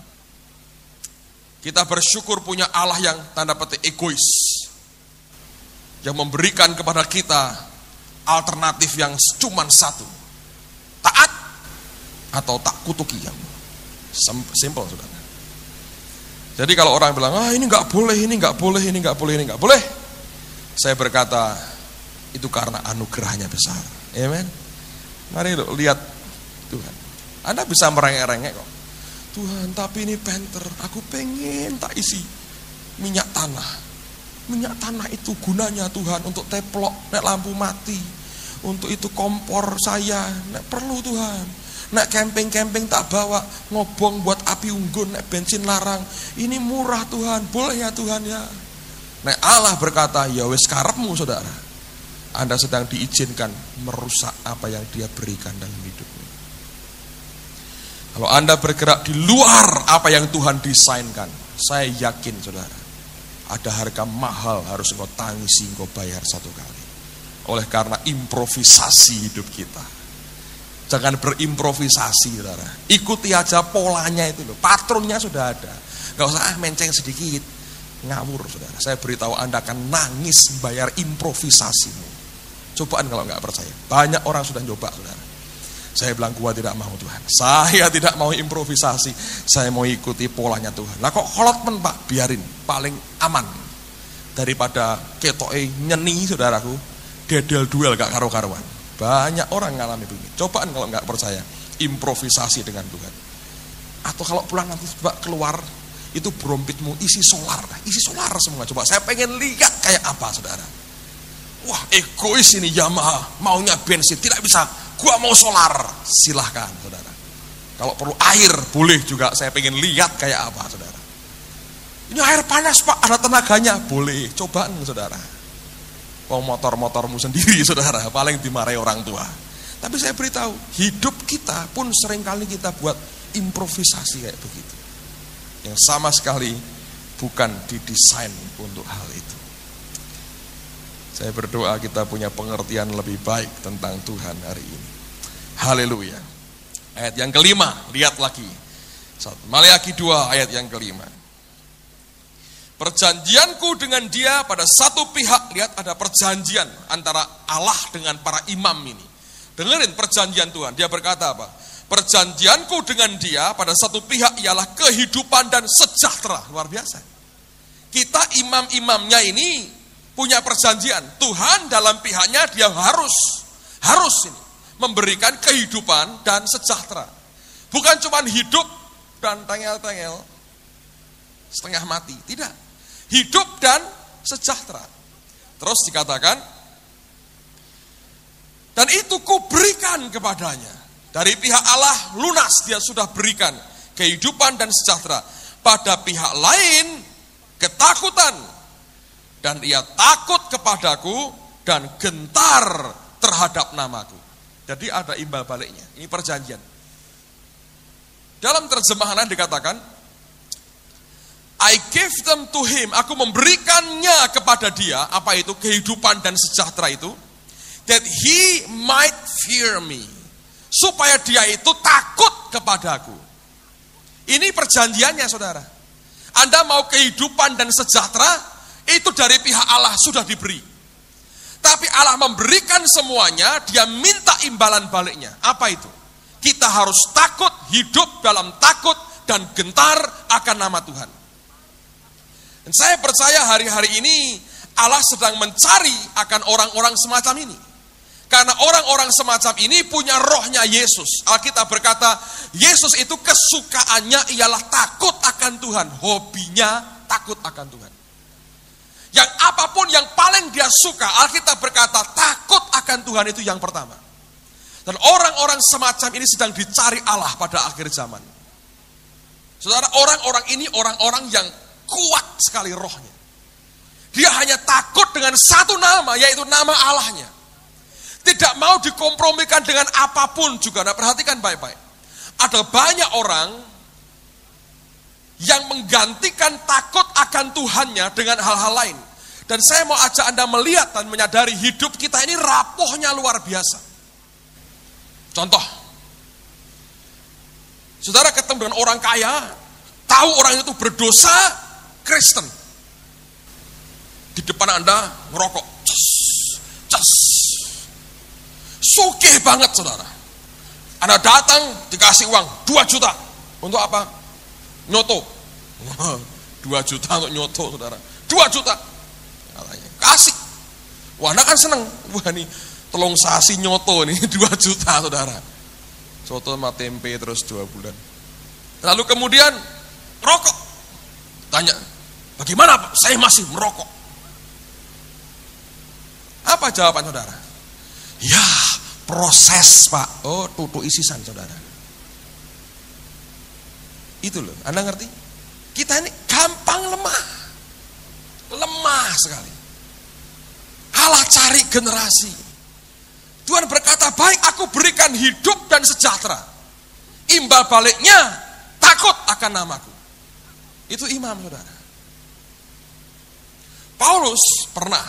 Kita bersyukur punya Allah yang tanda petik egois, yang memberikan kepada kita alternatif yang cuma satu, taat atau tak kutuki. Simple, saudara. Jadi kalau orang bilang, ini nggak boleh, ini nggak boleh, ini nggak boleh, ini nggak boleh, saya berkata, itu karena anugerahnya besar. Amen. Mari lihat Tuhan. Anda bisa merengek-rengek kok. Tuhan, tapi ini penter, aku pengen tak isi minyak tanah. Minyak tanah itu gunanya Tuhan untuk teplok, nek lampu mati. Untuk itu kompor saya, nek perlu Tuhan. Nek camping-camping tak bawa ngobong buat api unggun, nek bensin larang. Ini murah Tuhan, boleh ya Tuhan ya. Nek Allah berkata, ya wis karepmu saudara. Anda sedang diizinkan merusak apa yang Dia berikan dalam hidupmu. Kalau Anda bergerak di luar apa yang Tuhan desainkan, saya yakin saudara, ada harga mahal harus engkau tangisi, engkau bayar satu kali. Oleh karena improvisasi hidup kita. Jangan berimprovisasi saudara. Ikuti aja polanya itu loh. Patronnya sudah ada. Gak usah menceng sedikit. Ngawur saudara. Saya beritahu Anda akan nangis bayar improvisasimu. Cobaan kalau gak percaya. Banyak orang sudah coba saudara. Saya bilang gua tidak mau Tuhan. Saya tidak mau improvisasi. Saya mau ikuti polanya Tuhan. Lah kok kolotmen Pak? Biarin. Paling aman. Daripada ketoke nyeni saudaraku. Dedel duel gak karu-karuan. Banyak orang ngalami begini. Cobaan kalau nggak percaya, improvisasi dengan Tuhan. Atau kalau pulang nanti coba keluar, itu brompitmu isi solar semua. Coba saya pengen lihat kayak apa saudara. Wah egois ini Yamaha, maunya bensin, tidak bisa. Gua mau solar, silahkan saudara. Kalau perlu air boleh juga. Saya pengen lihat kayak apa saudara. Ini air panas Pak, ada tenaganya, boleh. Cobaan saudara. Motor-motormu sendiri saudara, paling dimarahi orang tua. Tapi saya beritahu, hidup kita pun seringkali kita buat improvisasi kayak begitu, yang sama sekali bukan didesain untuk hal itu. Saya berdoa kita punya pengertian lebih baik tentang Tuhan hari ini. Haleluya. Ayat yang kelima, lihat lagi. Maleakhi 2 ayat yang kelima. Perjanjianku dengan dia pada satu pihak. Lihat ada perjanjian antara Allah dengan para imam ini. Dengerin perjanjian Tuhan. Dia berkata apa? Perjanjianku dengan dia pada satu pihak ialah kehidupan dan sejahtera. Luar biasa. Kita imam-imamnya ini punya perjanjian. Tuhan dalam pihaknya dia harus ini memberikan kehidupan dan sejahtera. Bukan cuma hidup dan tengel-tengel setengah mati. Tidak. Hidup dan sejahtera. Terus dikatakan, dan itu kuberikan kepadanya. Dari pihak Allah lunas dia sudah berikan kehidupan dan sejahtera. Pada pihak lain ketakutan. Dan ia takut kepadaku dan gentar terhadap namaku. Jadi ada imbal baliknya. Ini perjanjian. Dalam terjemahan dikatakan, I gave them to him. Aku memberikannya kepada dia. Apa itu? Kehidupan dan sejahtera itu. That he might fear me. Supaya dia itu takut kepadaku. Ini perjanjiannya saudara. Anda mau kehidupan dan sejahtera, itu dari pihak Allah sudah diberi. Tetapi Allah memberikan semuanya, dia minta imbalan baliknya. Apa itu? Kita harus takut, hidup dalam takut dan gentar akan nama Tuhan. Dan saya percaya hari-hari ini Allah sedang mencari akan orang-orang semacam ini. Karena orang-orang semacam ini punya rohnya Yesus. Alkitab berkata, Yesus itu kesukaannya ialah takut akan Tuhan. Hobinya takut akan Tuhan. Yang apapun yang paling dia suka, Alkitab berkata takut akan Tuhan itu yang pertama. Dan orang-orang semacam ini sedang dicari Allah pada akhir zaman. Saudara, orang-orang ini orang-orang yang kuat sekali rohnya. Dia hanya takut dengan satu nama, yaitu nama Allahnya. Tidak mau dikompromikan dengan apapun juga. Nah, perhatikan baik-baik. Ada banyak orang yang menggantikan takut akan Tuhannya dengan hal-hal lain. Dan saya mau ajak Anda melihat dan menyadari hidup kita ini rapuhnya luar biasa. Contoh, saudara ketemu dengan orang kaya, tahu orang itu berdosa, Kristen. Di depan Anda ngerokok. Cas. Sugih banget saudara. Anda datang dikasih uang 2 juta. Untuk apa? Nyoto. 2 juta untuk nyoto saudara. 2 juta. Kasih. Wah, Anda kan seneng. Wah, ini telung sasi nyoto nih 2 juta saudara. Soto sama tempe terus 2 bulan. Lalu kemudian rokok. Tanya, bagaimana Pak? Saya masih merokok. Apa jawaban saudara? Ya, proses Pak. Oh, tutu isisan saudara. Itu loh, Anda ngerti? Kita ini gampang lemah. Lemah sekali. Allah cari generasi. Tuhan berkata, baik aku berikan hidup dan sejahtera. Imbal baliknya, takut akan namaku. Itu imam saudara. Paulus pernah,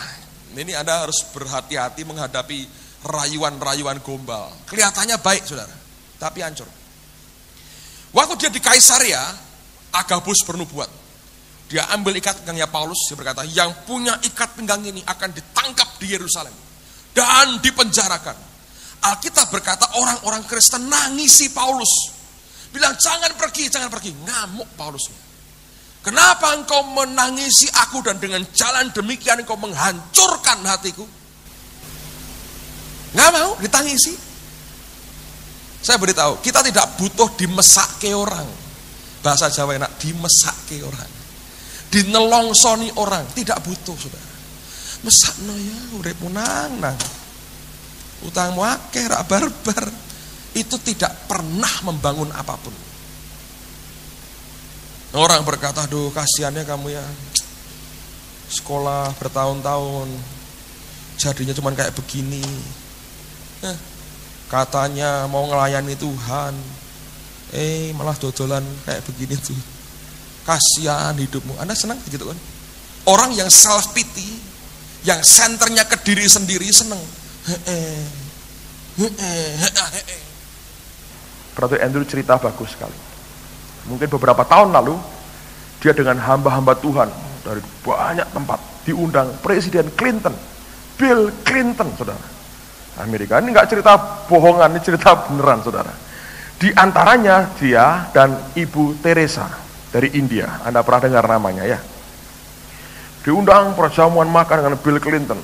ini Anda harus berhati-hati menghadapi rayuan-rayuan gombal. Kelihatannya baik saudara, tapi hancur. Waktu dia di Kaisarea, Agabus bernubuat. Dia ambil ikat pinggangnya Paulus, dia berkata, yang punya ikat pinggang ini akan ditangkap di Yerusalem dan dipenjarakan. Alkitab berkata orang-orang Kristen nangisi Paulus. Bilang jangan pergi, jangan pergi. Ngamuk Paulusnya. Kenapa engkau menangisi aku dan dengan jalan demikian engkau menghancurkan hatiku? Nggak mau ditangisi. Saya beritahu, kita tidak butuh dimesake orang. Bahasa Jawa enak, dimesake orang. Dinelongsoni orang, tidak butuh saudara. Mesakno ya, uripmu nang. Utangmu akeh rak barbar. Itu tidak pernah membangun apapun. Orang berkata, aduh kasihannya kamu ya. Sekolah bertahun-tahun, jadinya cuma kayak begini. Katanya mau ngelayani Tuhan, malah dodolan kayak begini tuh. Kasihan hidupmu. Anda senang gitu kan? Orang yang self pity, yang senternya ke diri sendiri senang. Brother Andrew cerita bagus sekali. Mungkin beberapa tahun lalu dia dengan hamba-hamba Tuhan dari banyak tempat diundang Presiden Clinton, Bill Clinton, saudara. Amerika ini nggak cerita bohongan, ini cerita beneran, saudara. Di antaranya dia dan Ibu Teresa dari India. Anda pernah dengar namanya ya? Diundang perjamuan makan dengan Bill Clinton.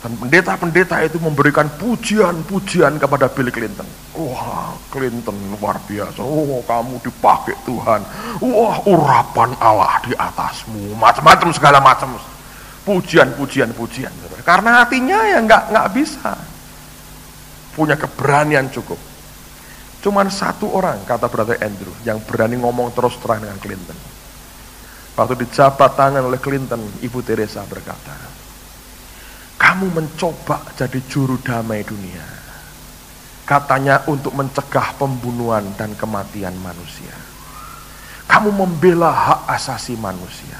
Dan pendeta-pendeta itu memberikan pujian-pujian kepada Bill Clinton. Wah, Clinton luar biasa. Oh, kamu dipakai Tuhan. Wah, urapan Allah di atasmu. Macam-macam, segala macam. Pujian. Karena hatinya ya nggak bisa. Punya keberanian cukup. Cuman satu orang, kata Brother Andrew, yang berani ngomong terus terang dengan Clinton. Waktu dijabat tangan oleh Clinton, Ibu Teresa berkata, kamu mencoba jadi juru damai dunia. Katanya untuk mencegah pembunuhan dan kematian manusia. Kamu membela hak asasi manusia.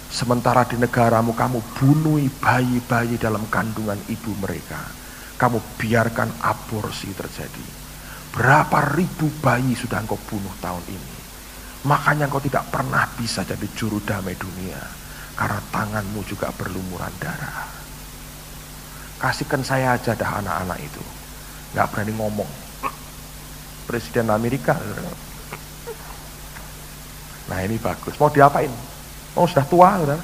Sementara di negaramu kamu bunuh bayi-bayi dalam kandungan ibu mereka. Kamu biarkan aborsi terjadi. Berapa ribu bayi sudah engkau bunuh tahun ini. Makanya engkau tidak pernah bisa jadi juru damai dunia. Karena tanganmu juga berlumuran darah. kasihkan saya aja dah anak-anak itu. Nggak berani ngomong. Presiden Amerika. Nah ini bagus. Mau diapain? Mau sudah tua, saudara?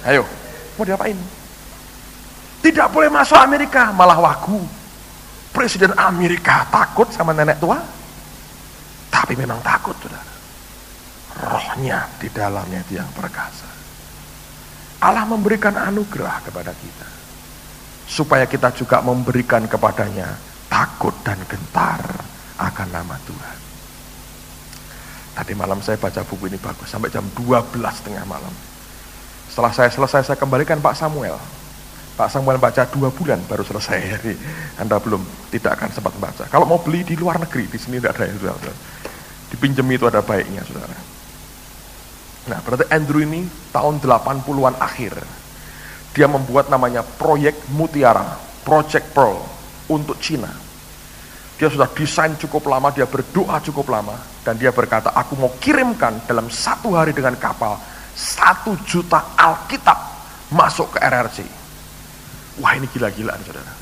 Ayo, mau diapain? Tidak boleh masuk Amerika, malah wagu. Presiden Amerika takut sama nenek tua? Tapi memang takut, saudara. Rohnya di dalamnya itu yang perkasa. Allah memberikan anugerah kepada kita. Supaya kita juga memberikan kepadanya takut dan gentar akan nama Tuhan. Tadi malam saya baca buku ini bagus, sampai jam 12:30 malam. Setelah saya selesai, saya kembalikan Pak Samuel. Pak Samuel baca 2 bulan baru selesai. Jadi Anda tidak akan sempat baca. Kalau mau beli di luar negeri, di sini tidak ada ya, saudara. Dipinjem itu ada baiknya, saudara. Nah, berarti Andrew ini tahun 80-an akhir. Dia membuat namanya Proyek Mutiara, Project Pearl, untuk Cina. Dia sudah desain cukup lama, dia berdoa cukup lama, dan dia berkata, aku mau kirimkan dalam 1 hari dengan kapal 1 juta Alkitab masuk ke RRC. Wah, ini gila-gilaan, saudara.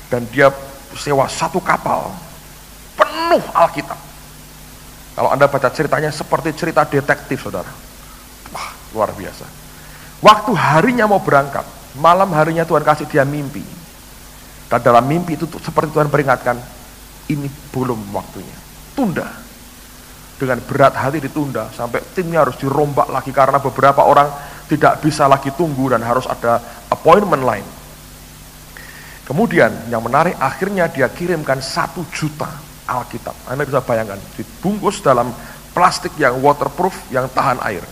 Dan dia sewa 1 kapal penuh Alkitab. Kalau Anda baca ceritanya seperti cerita detektif, saudara. Wah, luar biasa. Waktu harinya mau berangkat, malam harinya Tuhan kasih dia mimpi. Dan dalam mimpi itu seperti Tuhan peringatkan, ini belum waktunya. Tunda. Dengan berat hati ditunda, sampai timnya harus dirombak lagi karena beberapa orang tidak bisa lagi tunggu dan harus ada appointment lain. Kemudian yang menarik, akhirnya dia kirimkan 1 juta Alkitab. Anda bisa bayangkan, dibungkus dalam plastik yang waterproof, yang tahan air.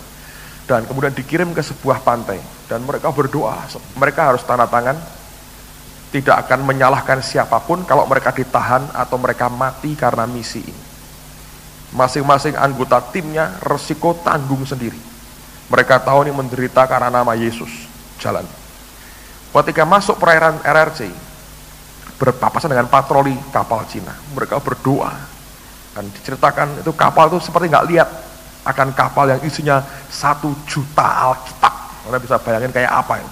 Dan kemudian dikirim ke sebuah pantai. Dan mereka berdoa, mereka harus tanda tangan, tidak akan menyalahkan siapapun kalau mereka ditahan atau mereka mati karena misi ini. Masing-masing anggota timnya resiko tanggung sendiri. Mereka tahu ini menderita karena nama Yesus. Jalan. Ketika masuk perairan RRC, berpapasan dengan patroli kapal Cina. Mereka berdoa. Dan diceritakan itu kapal itu seperti nggak lihat akan kapal yang isinya 1 juta Alkitab. Anda bisa bayangin kayak apa itu.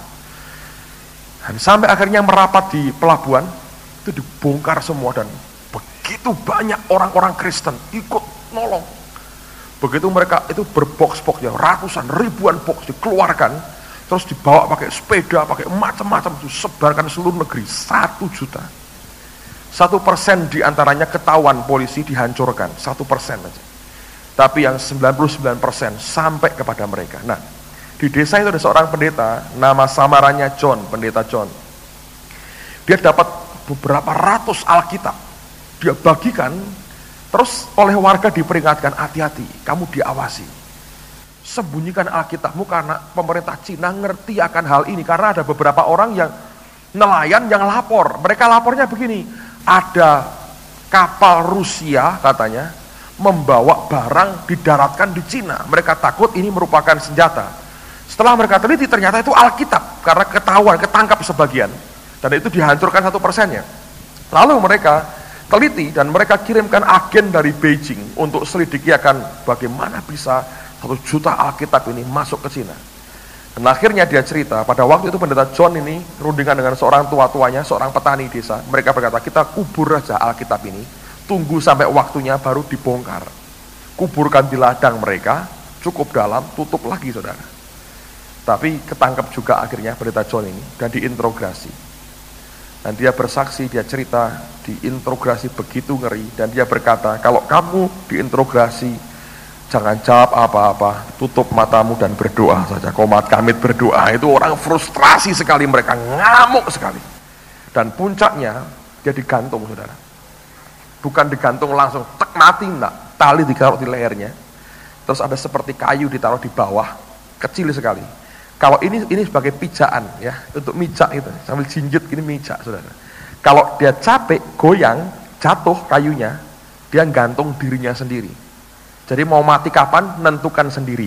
Dan sampai akhirnya merapat di pelabuhan, itu dibongkar semua dan begitu banyak orang-orang Kristen ikut nolong. Begitu mereka itu berbox-box ya, ratusan, ribuan box dikeluarkan, terus dibawa pakai sepeda, pakai macam-macam, disebarkan seluruh negeri, 1 juta. 1% diantaranya ketahuan polisi dihancurkan, 1% aja. Tapi yang 99% sampai kepada mereka. Nah, di desa itu ada seorang pendeta, nama samarannya John, pendeta John. Dia dapat beberapa ratus Alkitab. Dia bagikan, terus oleh warga diperingatkan, hati-hati, kamu diawasi. Sembunyikan Alkitabmu karena pemerintah Cina ngerti akan hal ini. Karena ada beberapa orang yang nelayan yang lapor. Mereka lapornya begini, ada kapal Rusia katanya membawa barang didaratkan di Cina. Mereka takut ini merupakan senjata. Setelah mereka teliti ternyata itu Alkitab karena ketahuan, ketangkap sebagian. Dan itu dihancurkan 1%-nya. Lalu mereka teliti dan mereka kirimkan agen dari Beijing untuk selidiki akan bagaimana bisa 1 juta Alkitab ini masuk ke Cina. Dan akhirnya dia cerita, pada waktu itu pendeta John ini rundingan dengan seorang tua-tuanya, seorang petani desa. Mereka berkata, kita kubur aja Alkitab ini, tunggu sampai waktunya baru dibongkar. Kuburkan di ladang mereka, cukup dalam, tutup lagi, saudara. Tapi ketangkap juga akhirnya pendeta John ini, dan diinterogasi. Dan dia bersaksi, dia cerita, diinterogasi begitu ngeri, dan dia berkata, kalau kamu diinterogasi, jangan jawab apa-apa, tutup matamu dan berdoa saja. Komat kamit berdoa. Itu orang frustrasi sekali, mereka ngamuk sekali. Dan puncaknya, dia digantung, saudara. Bukan digantung langsung, tek mati, enggak. Tali ditaruh di lehernya. Terus ada seperti kayu ditaruh di bawah, kecil sekali. Kalau ini sebagai pijaan ya, untuk mijak itu, sambil jinjit ini mijak, saudara. Kalau dia capek, goyang, jatuh kayunya, dia gantung dirinya sendiri. Jadi mau mati kapan, nentukan sendiri.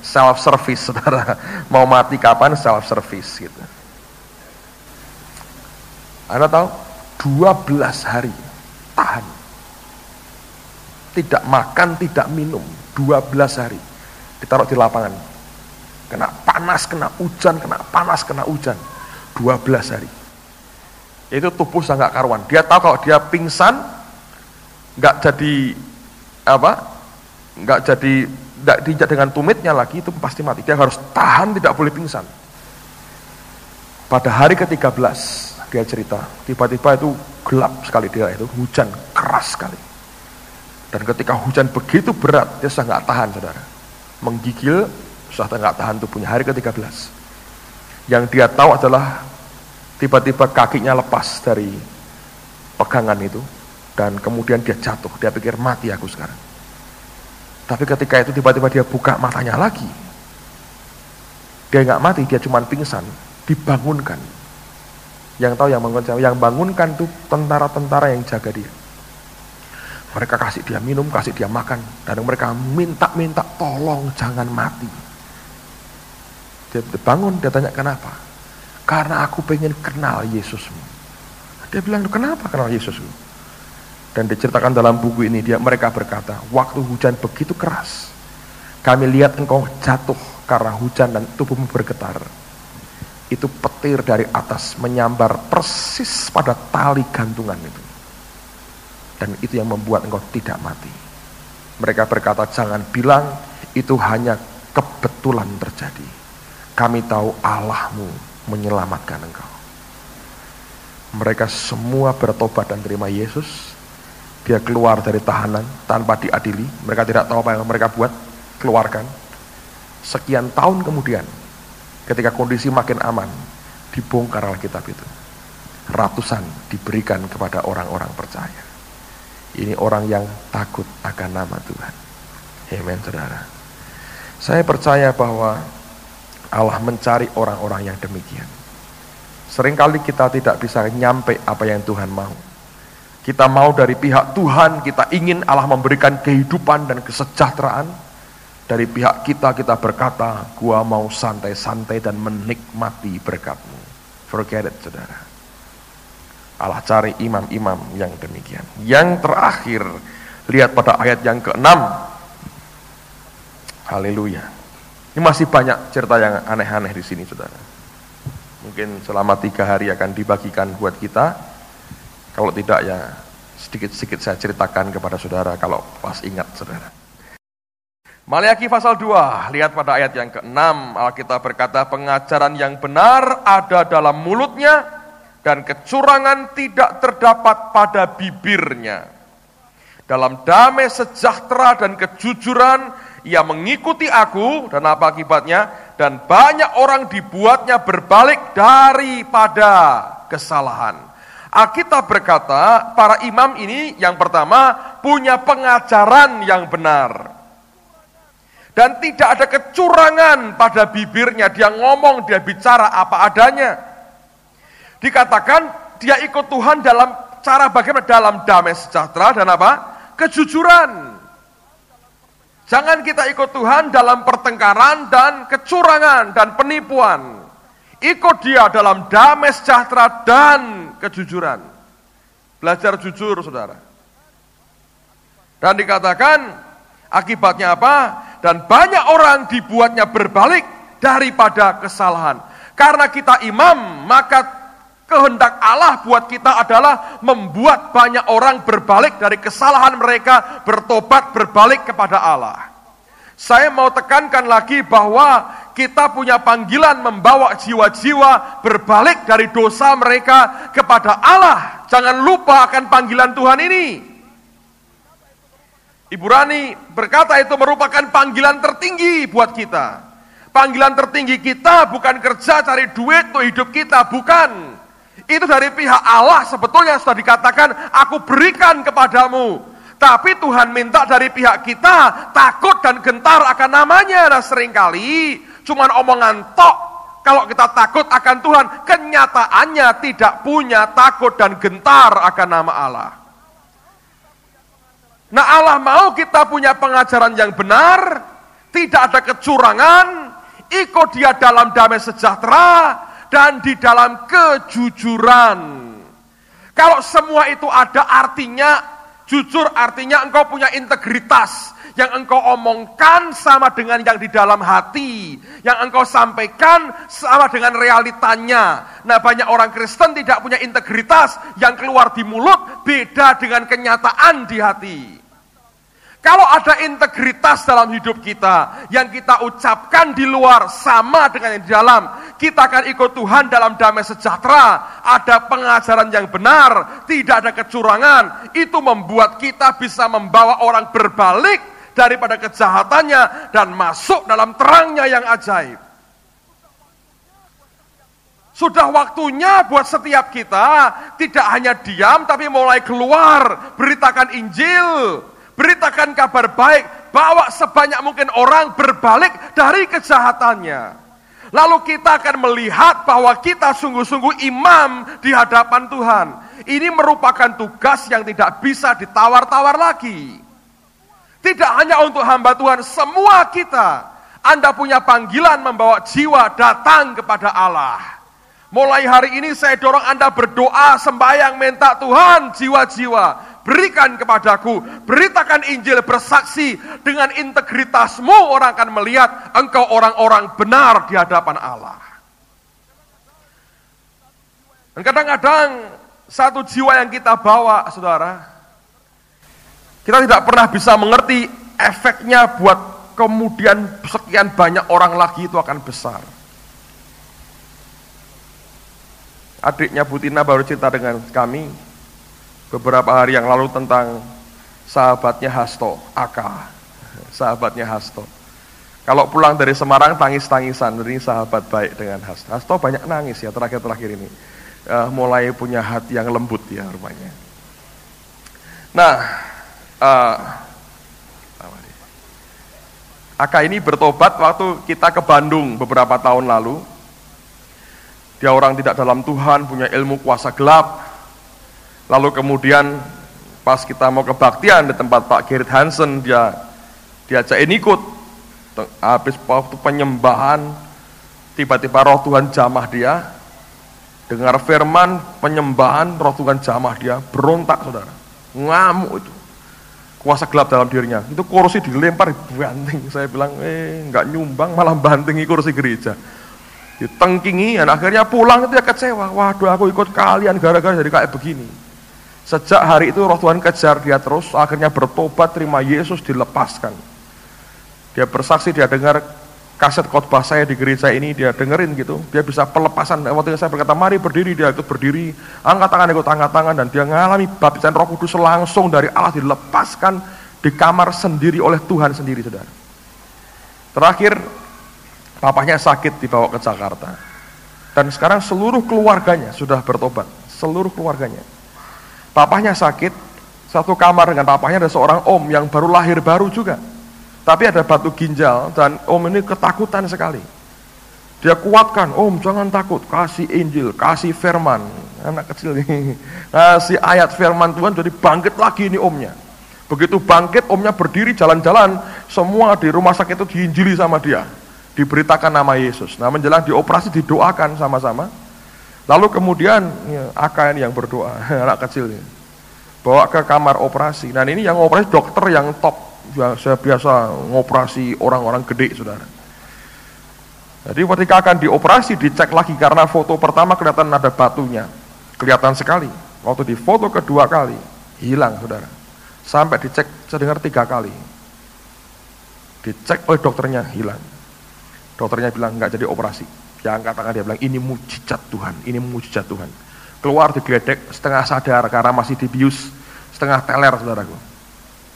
Self service, saudara. Mau mati kapan, self service gitu. Anda tahu, 12 hari tahan. Tidak makan, tidak minum, 12 hari ditaruh di lapangan. Kena panas, kena hujan, kena panas, kena hujan. 12 hari. Itu tubuh sangat karuan. Dia tahu kalau dia pingsan, nggak diinjak dengan tumitnya lagi, itu pasti mati. Dia harus tahan, tidak boleh pingsan. Pada hari ke-13 dia cerita, tiba-tiba itu gelap sekali, dia itu hujan keras sekali. Dan ketika hujan begitu berat, dia sudah nggak tahan, saudara. Menggigil, sudah nggak tahan tubuhnya. Hari ke-13. Yang dia tahu adalah tiba-tiba kakinya lepas dari pegangan itu, dan kemudian dia jatuh. Dia pikir mati aku sekarang. Tapi ketika itu tiba-tiba dia buka matanya lagi. Dia nggak mati, dia cuma pingsan, dibangunkan. Yang tahu yang bangunkan itu tentara-tentara yang jaga dia. Mereka kasih dia minum, kasih dia makan, dan mereka minta tolong jangan mati. Dia bangun, dia tanya kenapa? Karena aku pengen kenal Yesusmu. Dia bilang, kenapa kenal Yesusmu? Dan diceritakan dalam buku ini, mereka berkata, waktu hujan begitu keras, kami lihat engkau jatuh karena hujan dan tubuhmu bergetar. Itu petir dari atas menyambar persis pada tali gantungan itu. Dan itu yang membuat engkau tidak mati. Mereka berkata, jangan bilang itu hanya kebetulan terjadi. Kami tahu Allahmu menyelamatkan engkau. Mereka semua bertobat dan terima Yesus. Dia keluar dari tahanan tanpa diadili. Mereka tidak tahu apa yang mereka buat. Keluarkan. Sekian tahun kemudian, ketika kondisi makin aman, dibongkar Alkitab itu. Ratusan diberikan kepada orang-orang percaya. Ini orang yang takut akan nama Tuhan. Amen, saudara. Saya percaya bahwa Allah mencari orang-orang yang demikian. Seringkali kita tidak bisa nyampe apa yang Tuhan mau. Kita mau dari pihak Tuhan, kita ingin Allah memberikan kehidupan dan kesejahteraan. Dari pihak kita berkata, gua mau santai-santai dan menikmati berkat-Mu. Forget it, saudara. Allah cari imam-imam yang demikian. Yang terakhir, lihat pada ayat yang ke-6. Haleluya. Ini masih banyak cerita yang aneh-aneh di sini, saudara. Mungkin selama 3 hari akan dibagikan buat kita. Kalau tidak ya sedikit-sedikit saya ceritakan kepada saudara kalau pas ingat, saudara. Maleakhi pasal 2, lihat pada ayat yang ke-6. Alkitab berkata, pengajaran yang benar ada dalam mulutnya, dan kecurangan tidak terdapat pada bibirnya. Dalam damai sejahtera dan kejujuran, ia mengikuti aku, dan apa akibatnya? Dan banyak orang dibuatnya berbalik daripada kesalahan. Alkitab berkata, para imam ini yang pertama punya pengajaran yang benar. Dan tidak ada kecurangan pada bibirnya, dia ngomong, dia bicara apa adanya. Dikatakan dia ikut Tuhan dalam cara bagaimana? Dalam damai sejahtera dan apa? Kejujuran. Jangan kita ikut Tuhan dalam pertengkaran dan kecurangan dan penipuan. Ikut dia dalam damai sejahtera dan kejujuran. Belajar jujur, saudara. Dan dikatakan akibatnya apa? Dan banyak orang dibuatnya berbalik daripada kesalahan. Karena kita imam, maka kehendak Allah buat kita adalah membuat banyak orang berbalik dari kesalahan mereka, bertobat, berbalik kepada Allah. Saya mau tekankan lagi bahwa kita punya panggilan membawa jiwa-jiwa berbalik dari dosa mereka kepada Allah. Jangan lupa akan panggilan Tuhan ini. Ibu Rani berkata itu merupakan panggilan tertinggi buat kita. Panggilan tertinggi kita bukan kerja cari duit untuk hidup kita, bukan. Itu dari pihak Allah sebetulnya sudah dikatakan, aku berikan kepadamu. Tapi Tuhan minta dari pihak kita takut dan gentar akan namanya. Nah seringkali cuman omongan tok. Kalau kita takut akan Tuhan, kenyataannya tidak punya takut dan gentar akan nama Allah. Nah Allah mau kita punya pengajaran yang benar, tidak ada kecurangan, ikut dia dalam damai sejahtera, dan di dalam kejujuran. Kalau semua itu ada, artinya Jujur artinya engkau punya integritas. Yang engkau omongkan sama dengan yang di dalam hati. Yang engkau sampaikan sama dengan realitanya. Nah, banyak orang Kristen tidak punya integritas. Yang keluar di mulut beda dengan kenyataan di hati. Kalau ada integritas dalam hidup kita, yang kita ucapkan di luar sama dengan yang di dalam, kita akan ikut Tuhan dalam damai sejahtera, ada pengajaran yang benar, tidak ada kecurangan. Itu membuat kita bisa membawa orang berbalik daripada kejahatannya dan masuk dalam terangnya yang ajaib. Sudah waktunya buat setiap kita tidak hanya diam tapi mulai keluar, beritakan Injil. Beritakan kabar baik, bawa sebanyak mungkin orang berbalik dari kejahatannya. Lalu kita akan melihat bahwa kita sungguh-sungguh imam di hadapan Tuhan. Ini merupakan tugas yang tidak bisa ditawar-tawar lagi. Tidak hanya untuk hamba Tuhan, semua kita. Anda punya panggilan membawa jiwa datang kepada Allah. Mulai hari ini saya dorong Anda berdoa, sembahyang, minta Tuhan jiwa-jiwa berikan kepadaku, beritakan Injil, bersaksi. Dengan integritasmu orang akan melihat engkau orang-orang benar di hadapan Allah. Dan kadang-kadang satu jiwa yang kita bawa, saudara, kita tidak pernah bisa mengerti efeknya buat kemudian sekian banyak orang lagi itu akan besar. Adiknya Bu Tina baru cerita dengan kami beberapa hari yang lalu tentang sahabatnya Hasto, Aka, sahabatnya Hasto. Kalau pulang dari Semarang tangis-tangisan, ini sahabat baik dengan Hasto. Hasto banyak nangis ya terakhir-terakhir ini, mulai punya hati yang lembut ya rupanya. Nah, Aka ini bertobat waktu kita ke Bandung beberapa tahun lalu. Dia orang tidak dalam Tuhan, punya ilmu kuasa gelap. Lalu kemudian pas kita mau kebaktian di tempat Pak Gerrit Hansen, dia diajakin ikut. Habis waktu penyembahan, tiba-tiba roh Tuhan jamah dia. Dengar firman, penyembahan, roh Tuhan jamah dia. Berontak saudara, ngamuk itu. Kuasa gelap dalam dirinya. Itu kursi dilempar, banting. Saya bilang, enggak nyumbang, malah bantingi kursi gereja. Ditengkingi, dan akhirnya pulang itu ya kecewa. Waduh, aku ikut kalian gara-gara jadi kayak begini. Sejak hari itu roh Tuhan kejar dia terus, akhirnya bertobat, terima Yesus, dilepaskan. Dia bersaksi, dia dengar kaset khotbah saya di gereja ini, dia dengerin gitu. Dia bisa pelepasan. Waktu saya berkata, mari berdiri, dia ikut berdiri, angkat tangan, ikut angkat tangan, dan dia mengalami baptisan Roh Kudus langsung dari Allah, dilepaskan di kamar sendiri oleh Tuhan sendiri, saudara. Terakhir, papahnya sakit dibawa ke Jakarta. Dan sekarang seluruh keluarganya sudah bertobat. Seluruh keluarganya. Papahnya sakit, satu kamar dengan papahnya ada seorang om yang baru lahir baru juga. Tapi ada batu ginjal dan om ini ketakutan sekali. Dia kuatkan, om jangan takut, kasih Injil, kasih firman. Anak kecil ini, kasih ayat firman Tuhan, jadi bangkit lagi ini omnya. Begitu bangkit, omnya berdiri jalan-jalan, semua di rumah sakit itu diinjili sama dia. Diberitakan nama Yesus. Nah menjelang dioperasi didoakan sama-sama. Lalu kemudian Aka ini yang berdoa, anak kecil ini, bawa ke kamar operasi. Nah ini yang operasi dokter yang top. Saya biasa ngoperasi orang-orang gede, saudara. Jadi ketika akan dioperasi dicek lagi karena foto pertama kelihatan ada batunya, kelihatan sekali. Waktu di foto kedua kali hilang, saudara. Sampai dicek, saya dengar 3 kali. Dicek oleh dokternya hilang. Dokternya bilang enggak jadi operasi. Dia angkat tangan, dia bilang ini mujizat Tuhan, ini mujizat Tuhan. Keluar digledek setengah sadar karena masih dibius, setengah teler, saudaraku.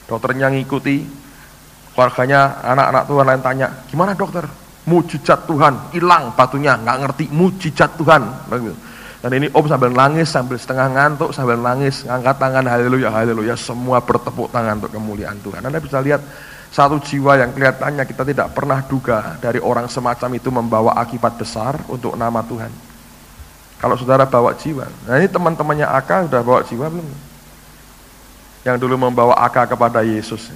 Dokternya ngikuti, keluarganya, anak-anak Tuhan lain tanya, gimana dokter? Mujizat Tuhan, hilang batunya, nggak ngerti, mujizat Tuhan. Dan ini om sambil nangis, sambil setengah ngantuk, sambil nangis, ngangkat tangan, haleluya, haleluya, semua bertepuk tangan untuk kemuliaan Tuhan. Anda bisa lihat satu jiwa yang kelihatannya kita tidak pernah duga dari orang semacam itu membawa akibat besar untuk nama Tuhan. Kalau saudara bawa jiwa, nah ini teman-temannya Aka sudah bawa jiwa belum? Yang dulu membawa Aka kepada Yesus.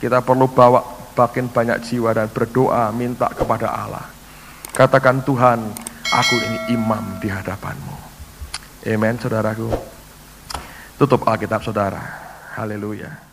Kita perlu bawa makin banyak jiwa dan berdoa minta kepada Allah. Katakan Tuhan, aku ini imam di hadapanmu. Amen, saudaraku. Tutup Alkitab saudara. Haleluya.